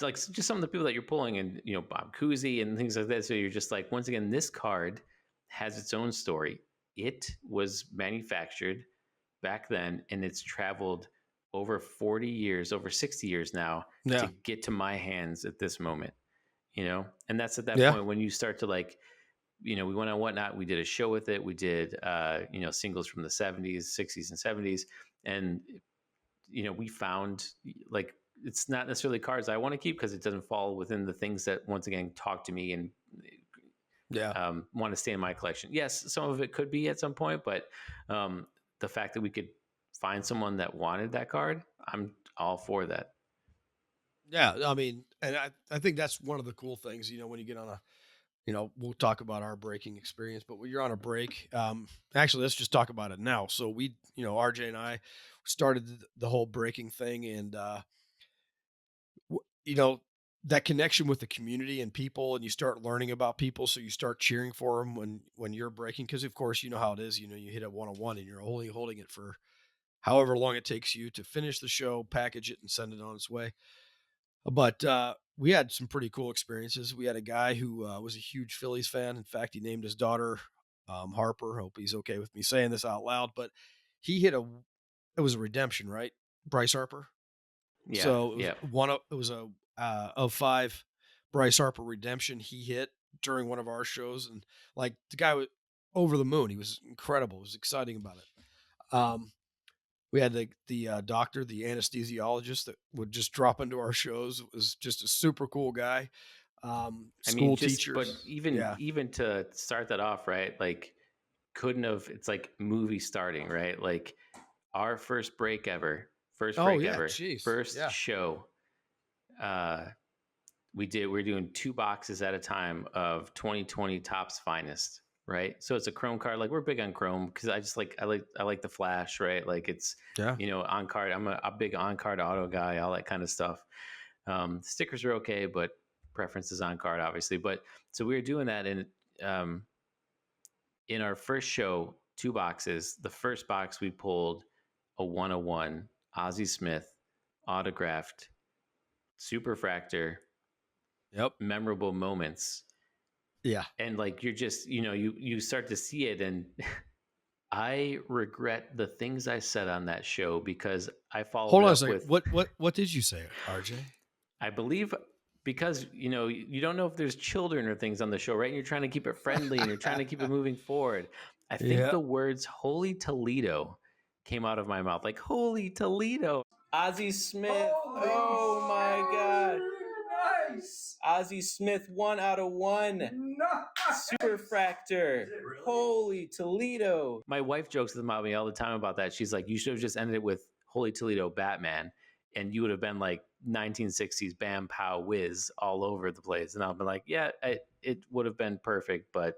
[SPEAKER 2] like just some of the people that you're pulling, and Bob Cousy and things like that. So you're just like, once again, this card has its own story. It was manufactured back then, and it's traveled over 40 years, over 60 years now, to
[SPEAKER 1] yeah.
[SPEAKER 2] get to my hands at this moment. And that's at that
[SPEAKER 1] Yeah.
[SPEAKER 2] point when you start to like, we went on Whatnot. We did a show with it. We did, singles from the '70s, '60s, and '70s, and we found like it's not necessarily cards I want to keep because it doesn't fall within the things that once again talk to me and
[SPEAKER 1] Yeah.
[SPEAKER 2] want to stay in my collection. Yes, some of it could be at some point, but the fact that we could find someone that wanted that card, I'm all for that.
[SPEAKER 1] Yeah. I mean, and I think that's one of the cool things, when you get on we'll talk about our breaking experience, but when you're on a break, actually, let's just talk about it now. So RJ and I started the whole breaking thing, and w- you know, that connection with the community and people, and you start learning about people, so you start cheering for them when you're breaking, because of course you know how it is. You hit a 101, and you're only holding it for however long it takes you to finish the show, package it, and send it on its way. But we had some pretty cool experiences. We had a guy who was a huge Phillies fan. In fact, he named his daughter Harper. Hope he's okay with me saying this out loud. But he hit it was a redemption, right? Bryce Harper.
[SPEAKER 2] Yeah,
[SPEAKER 1] So
[SPEAKER 2] yeah.
[SPEAKER 1] it was a of five Bryce Harper redemption he hit during one of our shows, and like the guy was over the moon. He was incredible. It was exciting about it. We had the doctor, the anesthesiologist that would just drop into our shows. It was just a super cool guy.
[SPEAKER 2] I mean,
[SPEAKER 1] School
[SPEAKER 2] just but
[SPEAKER 1] teachers,
[SPEAKER 2] even
[SPEAKER 1] yeah.
[SPEAKER 2] even to start that off, right? Like, couldn't have. It's like movie starting, right? Like our first
[SPEAKER 1] Oh
[SPEAKER 2] break
[SPEAKER 1] yeah,
[SPEAKER 2] ever,
[SPEAKER 1] jeez,
[SPEAKER 2] first
[SPEAKER 1] yeah.
[SPEAKER 2] show. Uh, we're doing 2 boxes at a time of 2020 Topps Finest, right? So it's a Chrome card. Like we're big on Chrome because I like the flash, right? Like it's
[SPEAKER 1] Yeah.
[SPEAKER 2] on card. I'm a big on card auto guy, all that kind of stuff. Stickers are okay, but preference is on card, obviously. But so we were doing that, and um, in our first show, 2 boxes. The first box we pulled a 101 Ozzie Smith autographed Superfractor
[SPEAKER 1] Yep.
[SPEAKER 2] memorable moments,
[SPEAKER 1] Yeah.
[SPEAKER 2] and like you're just you start to see it, and I regret the things I said on that show because I followed
[SPEAKER 1] Hold
[SPEAKER 2] it
[SPEAKER 1] on a
[SPEAKER 2] up
[SPEAKER 1] second.
[SPEAKER 2] with,
[SPEAKER 1] What did you say, RJ?
[SPEAKER 2] I believe, because you don't know if there's children or things on the show, right? And you're trying to keep it friendly and you're trying to keep it moving forward. I think
[SPEAKER 1] Yeah.
[SPEAKER 2] the words "Holy Toledo" came out of my mouth, like "Holy Toledo." Ozzie Smith. Oh my God.
[SPEAKER 3] Nice.
[SPEAKER 2] Ozzie Smith, 1/1.
[SPEAKER 3] Nice.
[SPEAKER 2] Superfractor.
[SPEAKER 3] Really?
[SPEAKER 2] Holy Toledo. My wife jokes about me all the time about that. She's like, you should have just ended it with Holy Toledo Batman. And you would have been like 1960s Bam Pow Whiz all over the place. And I'll be like, yeah, it would have been perfect, but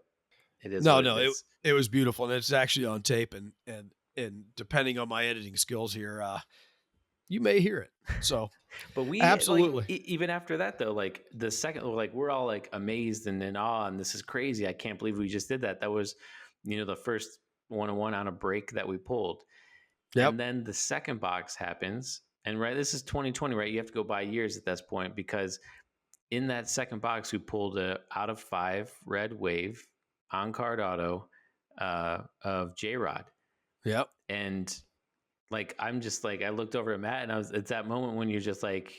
[SPEAKER 2] it is
[SPEAKER 1] No,
[SPEAKER 2] what it
[SPEAKER 1] no,
[SPEAKER 2] is.
[SPEAKER 1] it was beautiful, and it's actually on tape, and depending on my editing skills here, you may hear it. So,
[SPEAKER 2] But we like
[SPEAKER 1] absolutely.
[SPEAKER 2] even after that though, like the second, like we're all like amazed and in awe, and this is crazy. I can't believe we just did that. That was, the first 101 on a break that we pulled,
[SPEAKER 1] Yep.
[SPEAKER 2] and then the second box happens, and right, this is 2020, right? You have to go by years at this point because in that second box we pulled a out of 5 red wave on card auto of J Rod,
[SPEAKER 1] Yep.
[SPEAKER 2] and like I'm just like I looked over at Matt and it's that moment when you're just like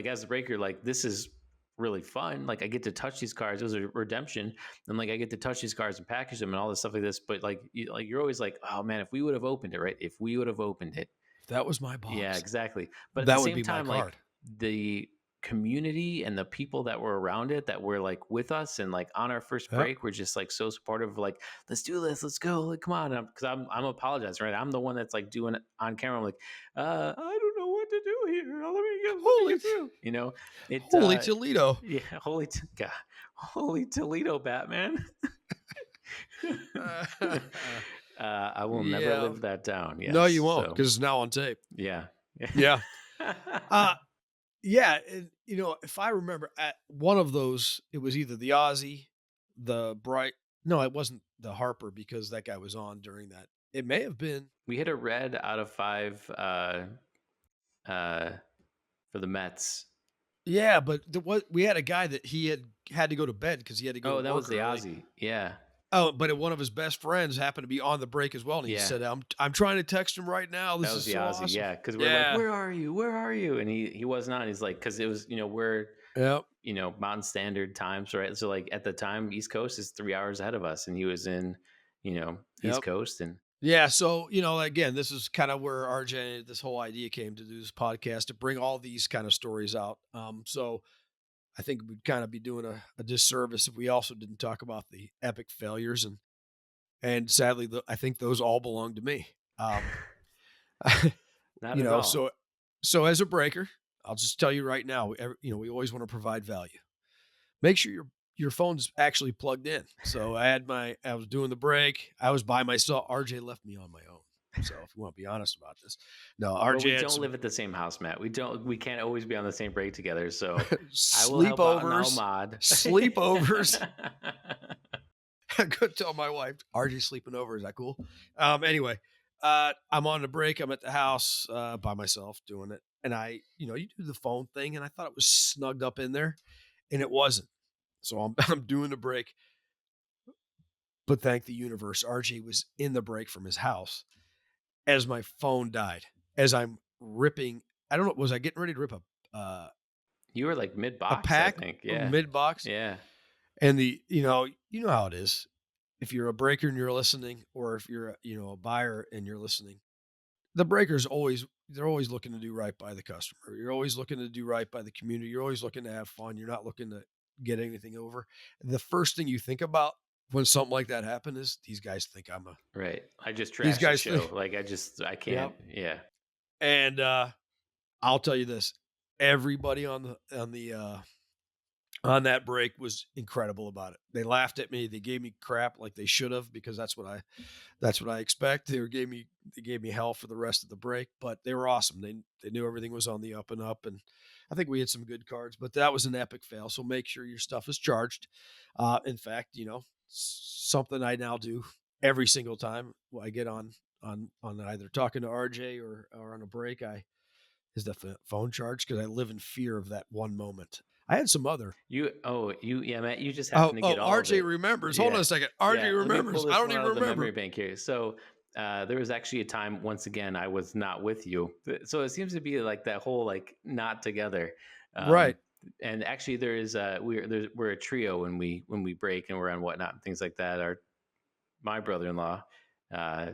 [SPEAKER 2] as a breaker, like this is really fun. Like I get to touch these cards. It was a redemption, and like I get to touch these cards and package them and all this stuff like this. But like you're always like, oh man, if we would have opened it, right? If we would have opened it,
[SPEAKER 1] If that was my
[SPEAKER 2] yeah,
[SPEAKER 1] box,
[SPEAKER 2] exactly. But at the
[SPEAKER 1] that would
[SPEAKER 2] same
[SPEAKER 1] be my
[SPEAKER 2] time, like
[SPEAKER 1] card.
[SPEAKER 2] the community and the people that were around it that were like with us and like on our first
[SPEAKER 1] Yep.
[SPEAKER 2] break were just like so supportive, like let's do this, let's go, like come on, because I'm apologizing, right? I'm the one that's like doing it on camera. I'm like, I don't know what to do here. Let me
[SPEAKER 1] Holy
[SPEAKER 2] get through. It
[SPEAKER 1] holy Toledo.
[SPEAKER 2] yeah, God, holy Toledo, Batman. I will never
[SPEAKER 1] Yeah.
[SPEAKER 2] live that down.
[SPEAKER 1] No,
[SPEAKER 2] Yes,
[SPEAKER 1] you won't,
[SPEAKER 2] so
[SPEAKER 1] because it's now on tape.
[SPEAKER 2] yeah.
[SPEAKER 1] Yeah. Uh, yeah, and, if I remember at one of those, it was either the Aussie, the Bright no, it wasn't the Harper because that guy was on during that. It may have been
[SPEAKER 2] We hit a red out of 5 uh, for the Mets.
[SPEAKER 1] yeah, but what we had a guy that he had to go to bed because he had to go to
[SPEAKER 2] Oh, that was
[SPEAKER 1] work
[SPEAKER 2] the
[SPEAKER 1] early.
[SPEAKER 2] Ozzy. Yeah.
[SPEAKER 1] Oh, but one of his best friends happened to be on the break as well, and he
[SPEAKER 2] Yeah.
[SPEAKER 1] said, "I'm trying to text him right now.
[SPEAKER 2] That
[SPEAKER 1] This
[SPEAKER 2] was
[SPEAKER 1] is
[SPEAKER 2] the
[SPEAKER 1] so
[SPEAKER 2] Ozzy.
[SPEAKER 1] awesome."
[SPEAKER 2] Yeah. Because we're like,
[SPEAKER 1] Yeah.
[SPEAKER 2] where are you? Where are you? And he was not. He's like, because it was, we're,
[SPEAKER 1] Yep.
[SPEAKER 2] Mountain Standard times, right? So like at the time, East Coast is 3 hours ahead of us. And he was in, East
[SPEAKER 1] Yep.
[SPEAKER 2] Coast. And
[SPEAKER 1] Yeah, so, again, this is kind of where RJ this whole idea came to do this podcast to bring all these kind of stories out. So I think we'd kind of be doing a disservice if we also didn't talk about the epic failures and sadly, I think those all belong to me.
[SPEAKER 2] not at all.
[SPEAKER 1] So as a breaker, I'll just tell you right now, we always want to provide value. Make sure your phone's actually plugged in. So I was doing the break. I was by myself. RJ left me on my own. So if you want to be honest about this, no,
[SPEAKER 2] Well, we
[SPEAKER 1] RJ had
[SPEAKER 2] don't
[SPEAKER 1] some
[SPEAKER 2] live at the same house, Matt. We can't always be on the same break together. So I will help out and I'll
[SPEAKER 1] sleepovers.
[SPEAKER 2] mod.
[SPEAKER 1] Sleepovers. I could tell my wife, RJ's sleeping over. Is that cool? Anyway, I'm on the break. I'm at the house by myself doing it. And you do the phone thing, and I thought it was snugged up in there, and it wasn't. So I'm doing the break. But thank the universe, RJ was in the break from his house as my phone died. As I'm ripping, I don't know, was I getting ready to rip
[SPEAKER 2] You were like mid
[SPEAKER 1] a
[SPEAKER 2] box, I
[SPEAKER 1] pack
[SPEAKER 2] think.
[SPEAKER 1] of
[SPEAKER 2] Yeah.
[SPEAKER 1] mid box?
[SPEAKER 2] Yeah.
[SPEAKER 1] And you know how it is. If you're a breaker and you're listening, or if you're a buyer and you're listening, the breakers they're always looking to do right by the customer. You're always looking to do right by the community. You're always looking to have fun. You're not looking to get anything over. The first thing you think about when something like that happens is these guys think I'm a
[SPEAKER 2] Right. I just
[SPEAKER 1] these
[SPEAKER 2] trashed the
[SPEAKER 1] guys
[SPEAKER 2] show.
[SPEAKER 1] think
[SPEAKER 2] Like I can't.
[SPEAKER 1] Yep.
[SPEAKER 2] Yeah.
[SPEAKER 1] And I'll tell you this. Everybody on that break was incredible about it. They laughed at me. They gave me crap like they should have because that's what I expect. They gave me hell for the rest of the break, but they were awesome. They knew everything was on the up and up, and I think we had some good cards. But that was an epic fail. So make sure your stuff is charged. In fact, something I now do every single time I get on either talking to RJ or on a break, is the phone charge because I live in fear of that one moment. I had some other.
[SPEAKER 2] Yeah, Matt, you just
[SPEAKER 1] Oh,
[SPEAKER 2] happen to get all of
[SPEAKER 1] RJ
[SPEAKER 2] it.
[SPEAKER 1] remembers. Hold on
[SPEAKER 2] Yeah.
[SPEAKER 1] a second. RJ
[SPEAKER 2] Let me pull
[SPEAKER 1] remembers. I
[SPEAKER 2] this
[SPEAKER 1] don't
[SPEAKER 2] one
[SPEAKER 1] even
[SPEAKER 2] out of the
[SPEAKER 1] remember.
[SPEAKER 2] memory bank here. So there was actually a time, once again, I was not with you. So it seems to be like that whole like not together.
[SPEAKER 1] Right.
[SPEAKER 2] And actually, there is we're a trio when we break and we're on whatnot and things like that. My brother-in-law uh,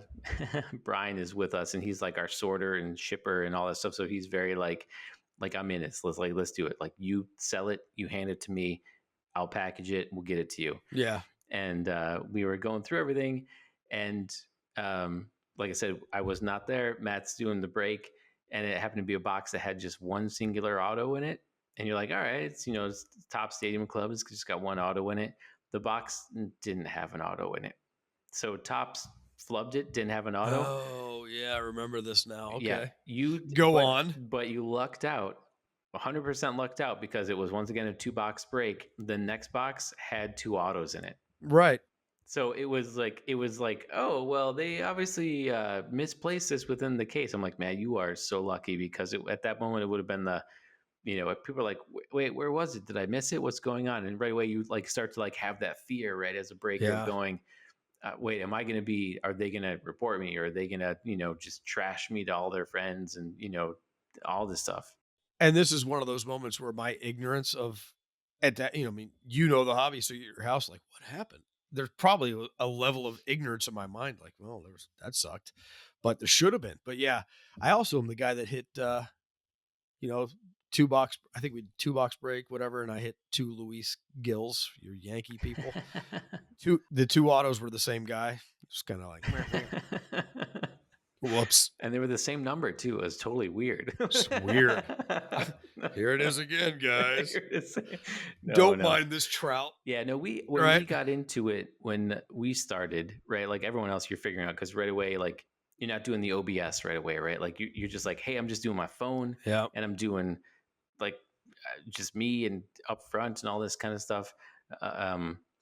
[SPEAKER 2] Brian is with us, and he's like our sorter and shipper and all that stuff. So he's very like I'm in it. So let's do it. Like you sell it, you hand it to me, I'll package it, we'll get it to you.
[SPEAKER 1] Yeah.
[SPEAKER 2] And we were going through everything, and like I said, I was not there. Matt's doing the break, and it happened to be a box that had just one singular auto in it. And you're like, all right, it's top stadium club. It's just got one auto in it. The box didn't have an auto in it. So Tops flubbed it, didn't have an auto.
[SPEAKER 1] Oh, yeah, I remember this now.
[SPEAKER 2] Yeah,
[SPEAKER 1] Okay.
[SPEAKER 2] you
[SPEAKER 1] Go
[SPEAKER 2] but,
[SPEAKER 1] on.
[SPEAKER 2] but you lucked out. 100% lucked out because it was once again a 2-box break. The next box had 2 autos in it.
[SPEAKER 1] Right.
[SPEAKER 2] So it was like, oh well, they obviously misplaced this within the case. I'm like, man, you are so lucky because at that moment it would have been if people are like, wait, where was it? Did I miss it? What's going on? And right away you like start to like have that fear right as a breaker of
[SPEAKER 1] Yeah.
[SPEAKER 2] going, wait, am I going to be? Are they going to report me? Or are they going to just trash me to all their friends and all this stuff?
[SPEAKER 1] And this is one of those moments where my ignorance of at that, I mean, the hobby, so you're at your house, like, what happened? There's probably a level of ignorance in my mind, like, well, that sucked, but there should have been. But yeah, I also am the guy that hit, you know, 2 box. I think we 2 box break, whatever, and I hit 2 Luis Gills, your Yankee people. The 2 autos were the same guy. It's kind of like, whoops,
[SPEAKER 2] And they were the same number too. It was totally weird.
[SPEAKER 1] it's weird. Here it is again, guys.
[SPEAKER 2] No,
[SPEAKER 1] Don't
[SPEAKER 2] no.
[SPEAKER 1] mind this trout.
[SPEAKER 2] Yeah, no, when we
[SPEAKER 1] Right.
[SPEAKER 2] got into it, when we started, right, like everyone else, you're figuring out because right away, like you're not doing the OBS right away, right? Like you're just like, hey, I'm just doing my phone
[SPEAKER 1] Yeah.
[SPEAKER 2] and I'm doing like just me and up front and all this kind of stuff.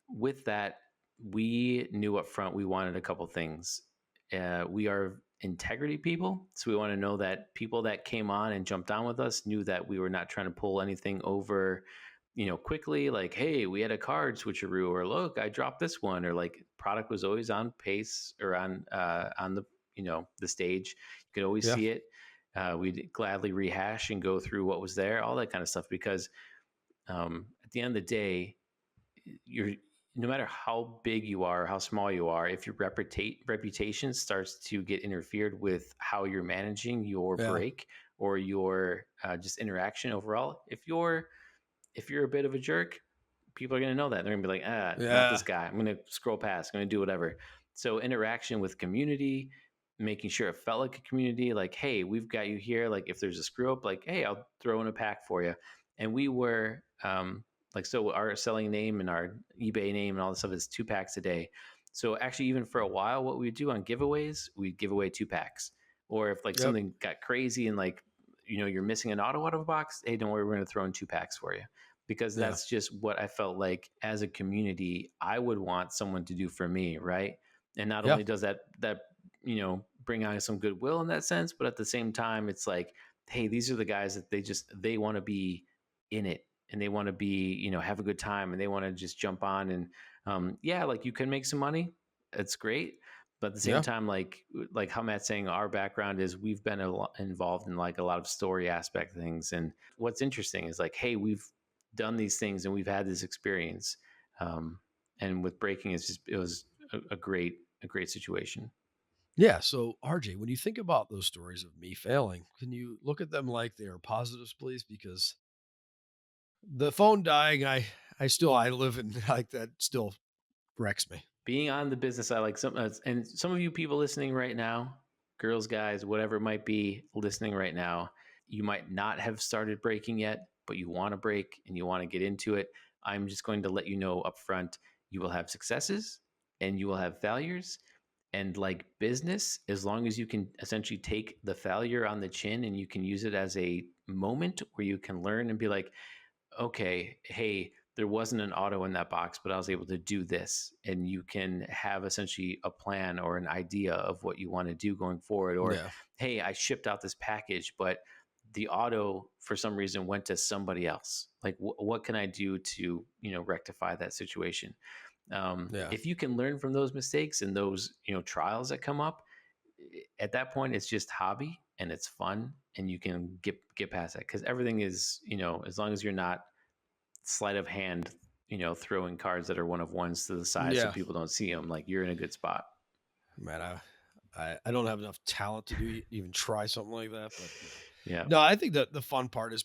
[SPEAKER 2] With that, we knew up front we wanted a couple things. We are integrity people, so we want to know that people that came on and jumped on with us knew that we were not trying to pull anything over quickly, like, hey, we had a card switcheroo, or look, I dropped this one, or like product was always on pace or on the the stage. You could always
[SPEAKER 1] Yeah.
[SPEAKER 2] see it. We'd gladly rehash and go through what was there, all that kind of stuff, because at the end of the day, you're no matter how big you are, how small you are, if your reputation starts to get interfered with how you're managing your
[SPEAKER 1] Yeah.
[SPEAKER 2] break or your just interaction overall, if you're a bit of a jerk, people are going to know that. They're going to be like, not
[SPEAKER 1] Yeah.
[SPEAKER 2] this guy. I'm going to scroll past. I'm going to do whatever. So interaction with community, making sure it felt like a community, like, hey, we've got you here. Like if there's a screw up, like, hey, I'll throw in a pack for you. And we were so our selling name and our eBay name and all this stuff is 2 packs a day. So actually, even for a while, what we would do on giveaways, we'd give away 2 packs. Or if like
[SPEAKER 1] Yep.
[SPEAKER 2] something got crazy and like, you're missing an auto out of a box, hey, don't worry, we're going to throw in 2 packs for you, because
[SPEAKER 1] Yeah.
[SPEAKER 2] that's just what I felt like as a community I would want someone to do for me, right? And not
[SPEAKER 1] Yeah.
[SPEAKER 2] only does that bring on some goodwill in that sense, but at the same time it's like, hey, these are the guys that they want to be in it, and they want to be have a good time, and they want to just jump on, and yeah, like you can make some money, it's great, but at the same
[SPEAKER 1] Yeah.
[SPEAKER 2] time, like how Matt's saying, our background is we've been involved in like a lot of story aspect things, and what's interesting is like, hey, we've done these things and we've had this experience, and with breaking, it was a great situation.
[SPEAKER 1] Yeah. So, RJ, when you think about those stories of me failing, can you look at them like they are positives, please? Because the phone dying, I live in like that still wrecks me.
[SPEAKER 2] Being on the business side, like and some of you people listening right now, girls, guys, whatever it might be, listening right now, you might not have started breaking yet, but you want to break and you want to get into it. I'm just going to let you know up front, you will have successes and you will have failures. And like business, as long as you can essentially take the failure on the chin and you can use it as a moment where you can learn and be like, okay, hey, there wasn't an auto in that box, but I was able to do this. And you can have essentially a plan or an idea of what you want to do going forward. Or,
[SPEAKER 1] Yeah.
[SPEAKER 2] hey, I shipped out this package, but the auto for some reason went to somebody else. Like, what can I do to, rectify that situation?
[SPEAKER 1] Yeah.
[SPEAKER 2] If you can learn from those mistakes and those, trials that come up, at that point, it's just hobby and it's fun, and you can get past that, because everything is, as long as you're not sleight of hand, throwing cards that are one of ones to the side so
[SPEAKER 1] Yeah.
[SPEAKER 2] people don't see them, like you're in a good spot.
[SPEAKER 1] Man, I don't have enough talent to even try something like that, but
[SPEAKER 2] Yeah.
[SPEAKER 1] no, I think that the fun part is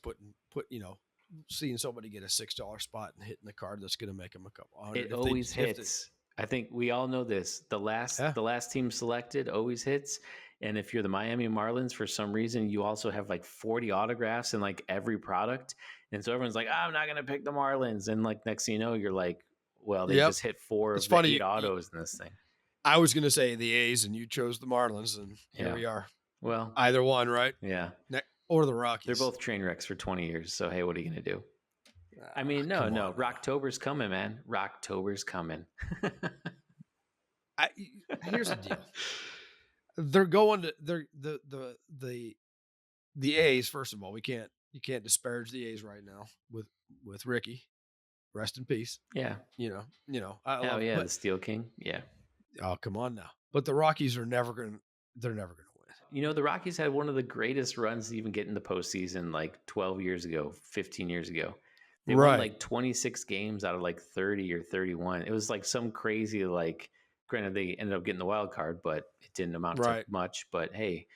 [SPEAKER 1] seeing somebody get a $6 spot and hitting the card that's going to make them a couple hundred
[SPEAKER 2] It
[SPEAKER 1] if they
[SPEAKER 2] always
[SPEAKER 1] if they
[SPEAKER 2] hits. I think we all know this.
[SPEAKER 1] yeah.
[SPEAKER 2] The last team selected always hits. And if you're the Miami Marlins, for some reason, you also have like 40 autographs in like every product. And so everyone's like, I'm not going to pick the Marlins. And like next thing you know, you're like, well, they
[SPEAKER 1] Yep.
[SPEAKER 2] just hit 4
[SPEAKER 1] It's
[SPEAKER 2] of the
[SPEAKER 1] funny.
[SPEAKER 2] 8 autos in this thing.
[SPEAKER 1] I was going to say the A's and you chose the Marlins, and here
[SPEAKER 2] Yeah.
[SPEAKER 1] we are.
[SPEAKER 2] Well,
[SPEAKER 1] Either one, right?
[SPEAKER 2] yeah.
[SPEAKER 1] Or the
[SPEAKER 2] They're
[SPEAKER 1] Rockies.
[SPEAKER 2] both train wrecks for 20 years. So, hey, what are you going to do? I mean,
[SPEAKER 1] Come
[SPEAKER 2] no.
[SPEAKER 1] on now.
[SPEAKER 2] Rocktober's coming, man. Rocktober's coming.
[SPEAKER 1] Here's the deal. They're going to the A's. First of all, you can't disparage the A's right now with Ricky. Rest in peace.
[SPEAKER 2] Yeah.
[SPEAKER 1] I
[SPEAKER 2] Oh,
[SPEAKER 1] love
[SPEAKER 2] yeah.
[SPEAKER 1] but,
[SPEAKER 2] The Steel King. Yeah.
[SPEAKER 1] oh, come on now. But the Rockies they're never gonna win.
[SPEAKER 2] You know, the Rockies had one of the greatest runs to even get in the postseason like 12 years ago, 15 years ago. They won
[SPEAKER 1] Right.
[SPEAKER 2] like 26 games out of like 30 or 31. It was like some crazy, like, granted, they ended up getting the wild card, but it didn't amount to
[SPEAKER 1] Right.
[SPEAKER 2] much. But hey,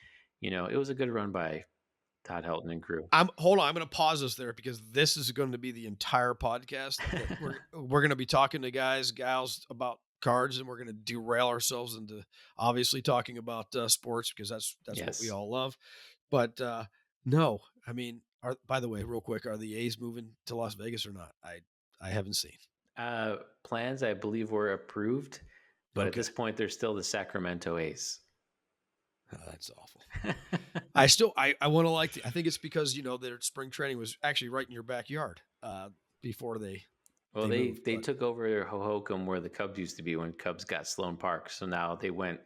[SPEAKER 2] it was a good run by Todd Helton and crew.
[SPEAKER 1] Hold on, I'm gonna pause this there because this is going to be the entire podcast. That we're gonna be talking to gals about cards, and we're gonna derail ourselves into obviously talking about sports because that's what we
[SPEAKER 2] Yes.
[SPEAKER 1] all love. But no, I mean, by the way, real quick, are the A's moving to Las Vegas or not? I haven't seen.
[SPEAKER 2] Plans, I believe, were approved, but at
[SPEAKER 1] Okay.
[SPEAKER 2] this point, they're still the Sacramento A's.
[SPEAKER 1] Oh, that's awful. I want to I think it's because their spring training was actually right in your backyard before they
[SPEAKER 2] Well,
[SPEAKER 1] moved.
[SPEAKER 2] they
[SPEAKER 1] But
[SPEAKER 2] took over Hohokam where the Cubs used to be when Cubs got Sloan Park. So now they went.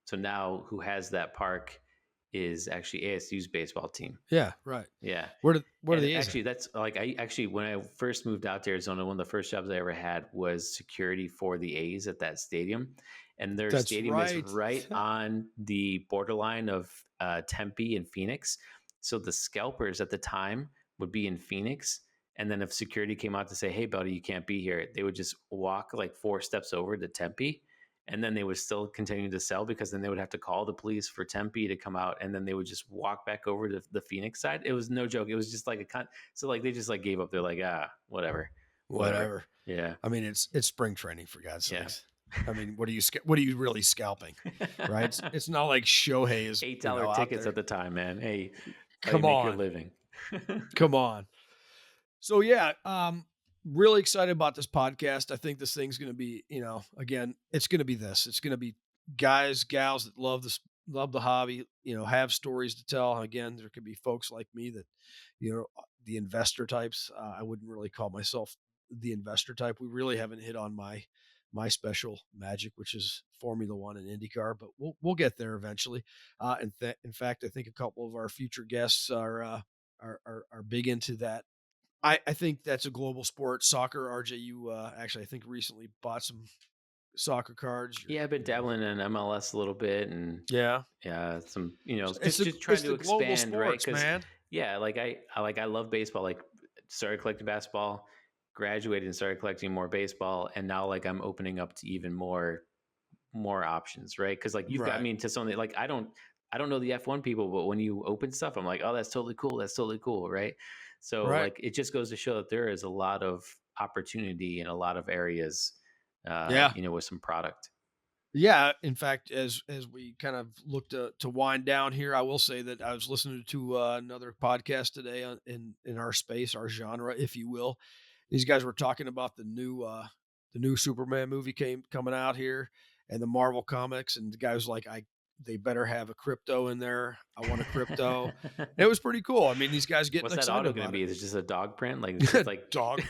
[SPEAKER 2] So now who has that park is actually ASU's baseball team.
[SPEAKER 1] yeah, right.
[SPEAKER 2] Yeah.
[SPEAKER 1] Where are
[SPEAKER 2] And
[SPEAKER 1] the A's
[SPEAKER 2] actually, that's like when I first moved out to Arizona, one of the first jobs I ever had was security for the A's at that stadium, and their
[SPEAKER 1] That's
[SPEAKER 2] stadium
[SPEAKER 1] right.
[SPEAKER 2] is right on the borderline of Tempe and Phoenix. So the scalpers at the time would be in Phoenix, and then if security came out to say, "Hey, buddy, you can't be here," they would just walk like 4 steps over to Tempe. And then they would still continue to sell because then they would have to call the police for Tempe to come out, and then they would just walk back over to the Phoenix side. It was no joke. It was just like so like they just like gave up. They're like, whatever. Yeah.
[SPEAKER 1] I mean, it's spring training for God's
[SPEAKER 2] Yeah.
[SPEAKER 1] sakes. I mean, what are you really scalping, right? It's not like Shohei is
[SPEAKER 2] $8 tickets at the time, man. Hey,
[SPEAKER 1] come
[SPEAKER 2] make
[SPEAKER 1] on,
[SPEAKER 2] your living.
[SPEAKER 1] come on. So yeah, really excited about this podcast. I think this thing's going to be, again, it's going to be this. It's going to be guys, gals that love the hobby, have stories to tell. Again, there could be folks like me that, the investor types. I wouldn't really call myself the investor type. We really haven't hit on my special magic, which is Formula One and IndyCar, but we'll get there eventually. In fact, I think a couple of our future guests are big into that. I think that's a global sport. Soccer, RJ, you actually, I think recently bought some soccer cards.
[SPEAKER 2] Yeah, I've been dabbling in MLS a little bit, and
[SPEAKER 1] Yeah,
[SPEAKER 2] some
[SPEAKER 1] it's
[SPEAKER 2] just trying to
[SPEAKER 1] the global
[SPEAKER 2] expand, right?
[SPEAKER 1] sports,
[SPEAKER 2] Because
[SPEAKER 1] man.
[SPEAKER 2] yeah, like I love baseball. Like started collecting basketball, graduated and started collecting more baseball, and now like I'm opening up to even more options, right? Because like you've got
[SPEAKER 1] Right.
[SPEAKER 2] me into something like I don't know the F1 people, but when you open stuff, I'm like, oh, that's totally cool. That's totally cool, right? So
[SPEAKER 1] Right.
[SPEAKER 2] like it just goes to show that there is a lot of opportunity in a lot of areas,
[SPEAKER 1] Yeah.
[SPEAKER 2] with some product.
[SPEAKER 1] Yeah. In fact, as we kind of look to wind down here, I will say that I was listening to another podcast today in our space, our genre, if you will. These guys were talking about the new Superman movie coming out here, and the Marvel comics, and the guy was like, they better have a crypto in there. I want a crypto. It was pretty cool. I mean, these guys getting
[SPEAKER 2] What's that
[SPEAKER 1] excited
[SPEAKER 2] auto going to
[SPEAKER 1] about
[SPEAKER 2] be?
[SPEAKER 1] it.
[SPEAKER 2] Is it just a dog print? Like it's just like
[SPEAKER 1] Dog.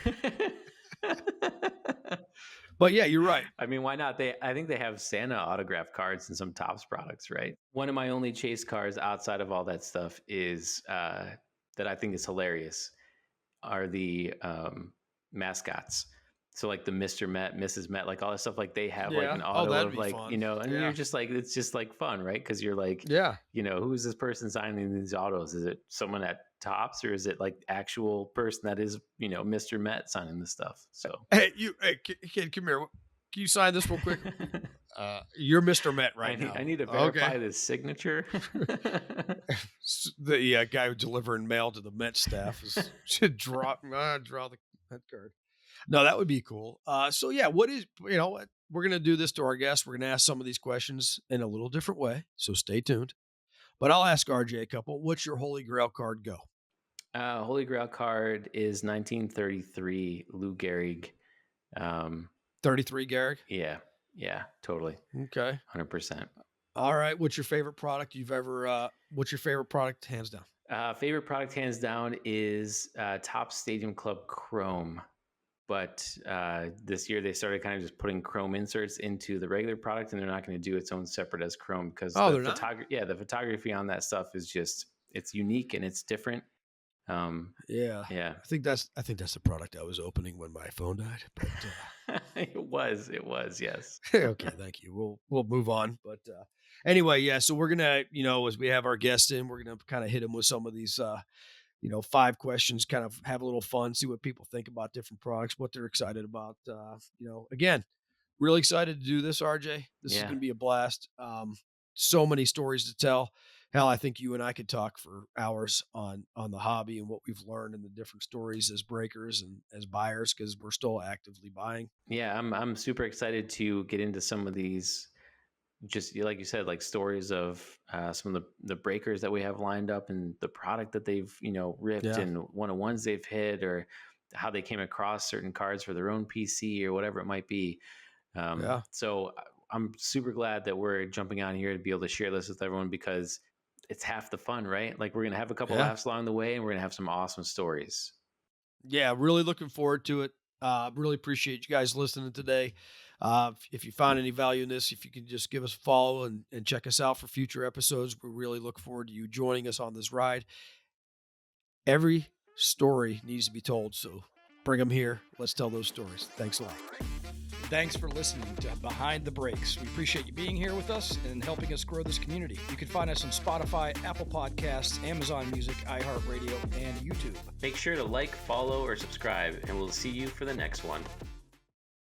[SPEAKER 1] But yeah, you're right.
[SPEAKER 2] I mean, why not? I think they have Santa autograph cards in some Topps products, right? One of my only chase cards outside of all that stuff is that I think is hilarious are the mascots. So like the Mr. Met, Mrs. Met, like all that stuff, like they have like an auto
[SPEAKER 1] that'd
[SPEAKER 2] of
[SPEAKER 1] be
[SPEAKER 2] like,
[SPEAKER 1] fun.
[SPEAKER 2] and
[SPEAKER 1] Yeah.
[SPEAKER 2] you're just like, it's just like fun, right? Because you're like,
[SPEAKER 1] Yeah.
[SPEAKER 2] who is this person signing these autos? Is it someone at Topps or is it like actual person that is, Mr. Met signing the stuff? So
[SPEAKER 1] Hey, kid, come here. Can you sign this real quick? You're Mr. Met
[SPEAKER 2] I
[SPEAKER 1] right
[SPEAKER 2] need,
[SPEAKER 1] now.
[SPEAKER 2] I need to verify
[SPEAKER 1] Okay.
[SPEAKER 2] this signature.
[SPEAKER 1] The guy delivering mail to the Met staff should draw the Met card. No, that would be cool. So yeah, what is what we're gonna do this to our guests. We're gonna ask some of these questions in a little different way. So stay tuned. But I'll ask RJ a couple. What's your Holy Grail card go?
[SPEAKER 2] Holy Grail card is 1933 Lou Gehrig.
[SPEAKER 1] 33 Garrick.
[SPEAKER 2] Yeah, totally,
[SPEAKER 1] Okay.
[SPEAKER 2] 100%.
[SPEAKER 1] All right. What's your favorite product you've ever? What's your favorite product, hands down?
[SPEAKER 2] Favorite product, hands down, is Top Stadium Club Chrome. But this year they started kind of just putting Chrome inserts into the regular product, and they're not going to do its own separate as Chrome because
[SPEAKER 1] They're not?
[SPEAKER 2] the photography on that stuff is just it's unique and it's different.
[SPEAKER 1] Yeah.
[SPEAKER 2] Yeah,
[SPEAKER 1] I think that's the product I was opening when my phone died. But
[SPEAKER 2] it was yes.
[SPEAKER 1] okay, thank you. We'll move on. But anyway, yeah. So we're gonna, as we have our guests in, we're gonna kind of hit them with some of these, 5 questions. Kind of have a little fun, see what people think about different products, what they're excited about. Again, really excited to do this, RJ. This is
[SPEAKER 2] Yeah.
[SPEAKER 1] gonna be a blast. So many stories to tell. Hell, I think you and I could talk for hours on the hobby and what we've learned and the different stories as breakers and as buyers because we're still actively buying.
[SPEAKER 2] Yeah, I'm super excited to get into some of these, just like you said, like stories of some of the breakers that we have lined up and the product that they've ripped
[SPEAKER 1] Yeah.
[SPEAKER 2] and one-on-ones they've hit, or how they came across certain cards for their own PC or whatever it might be.
[SPEAKER 1] Yeah.
[SPEAKER 2] So I'm super glad that we're jumping on here to be able to share this with everyone because it's half the fun, right? Like we're gonna have a couple
[SPEAKER 1] Yeah.
[SPEAKER 2] laughs along the way, and we're gonna have some awesome stories.
[SPEAKER 1] Yeah, really looking forward to it. Really appreciate you guys listening today. If you found any value in this, if you can just give us a follow and check us out for future episodes, we really look forward to you joining us on this ride. Every story needs to be told, so bring them here. Let's tell those stories. Thanks a lot.
[SPEAKER 3] Thanks for listening to Behind the Brakes. We appreciate you being here with us and helping us grow this community. You can find us on Spotify, Apple Podcasts, Amazon Music, iHeartRadio, and YouTube.
[SPEAKER 2] Make sure to like, follow, or subscribe, and we'll see you for the next one.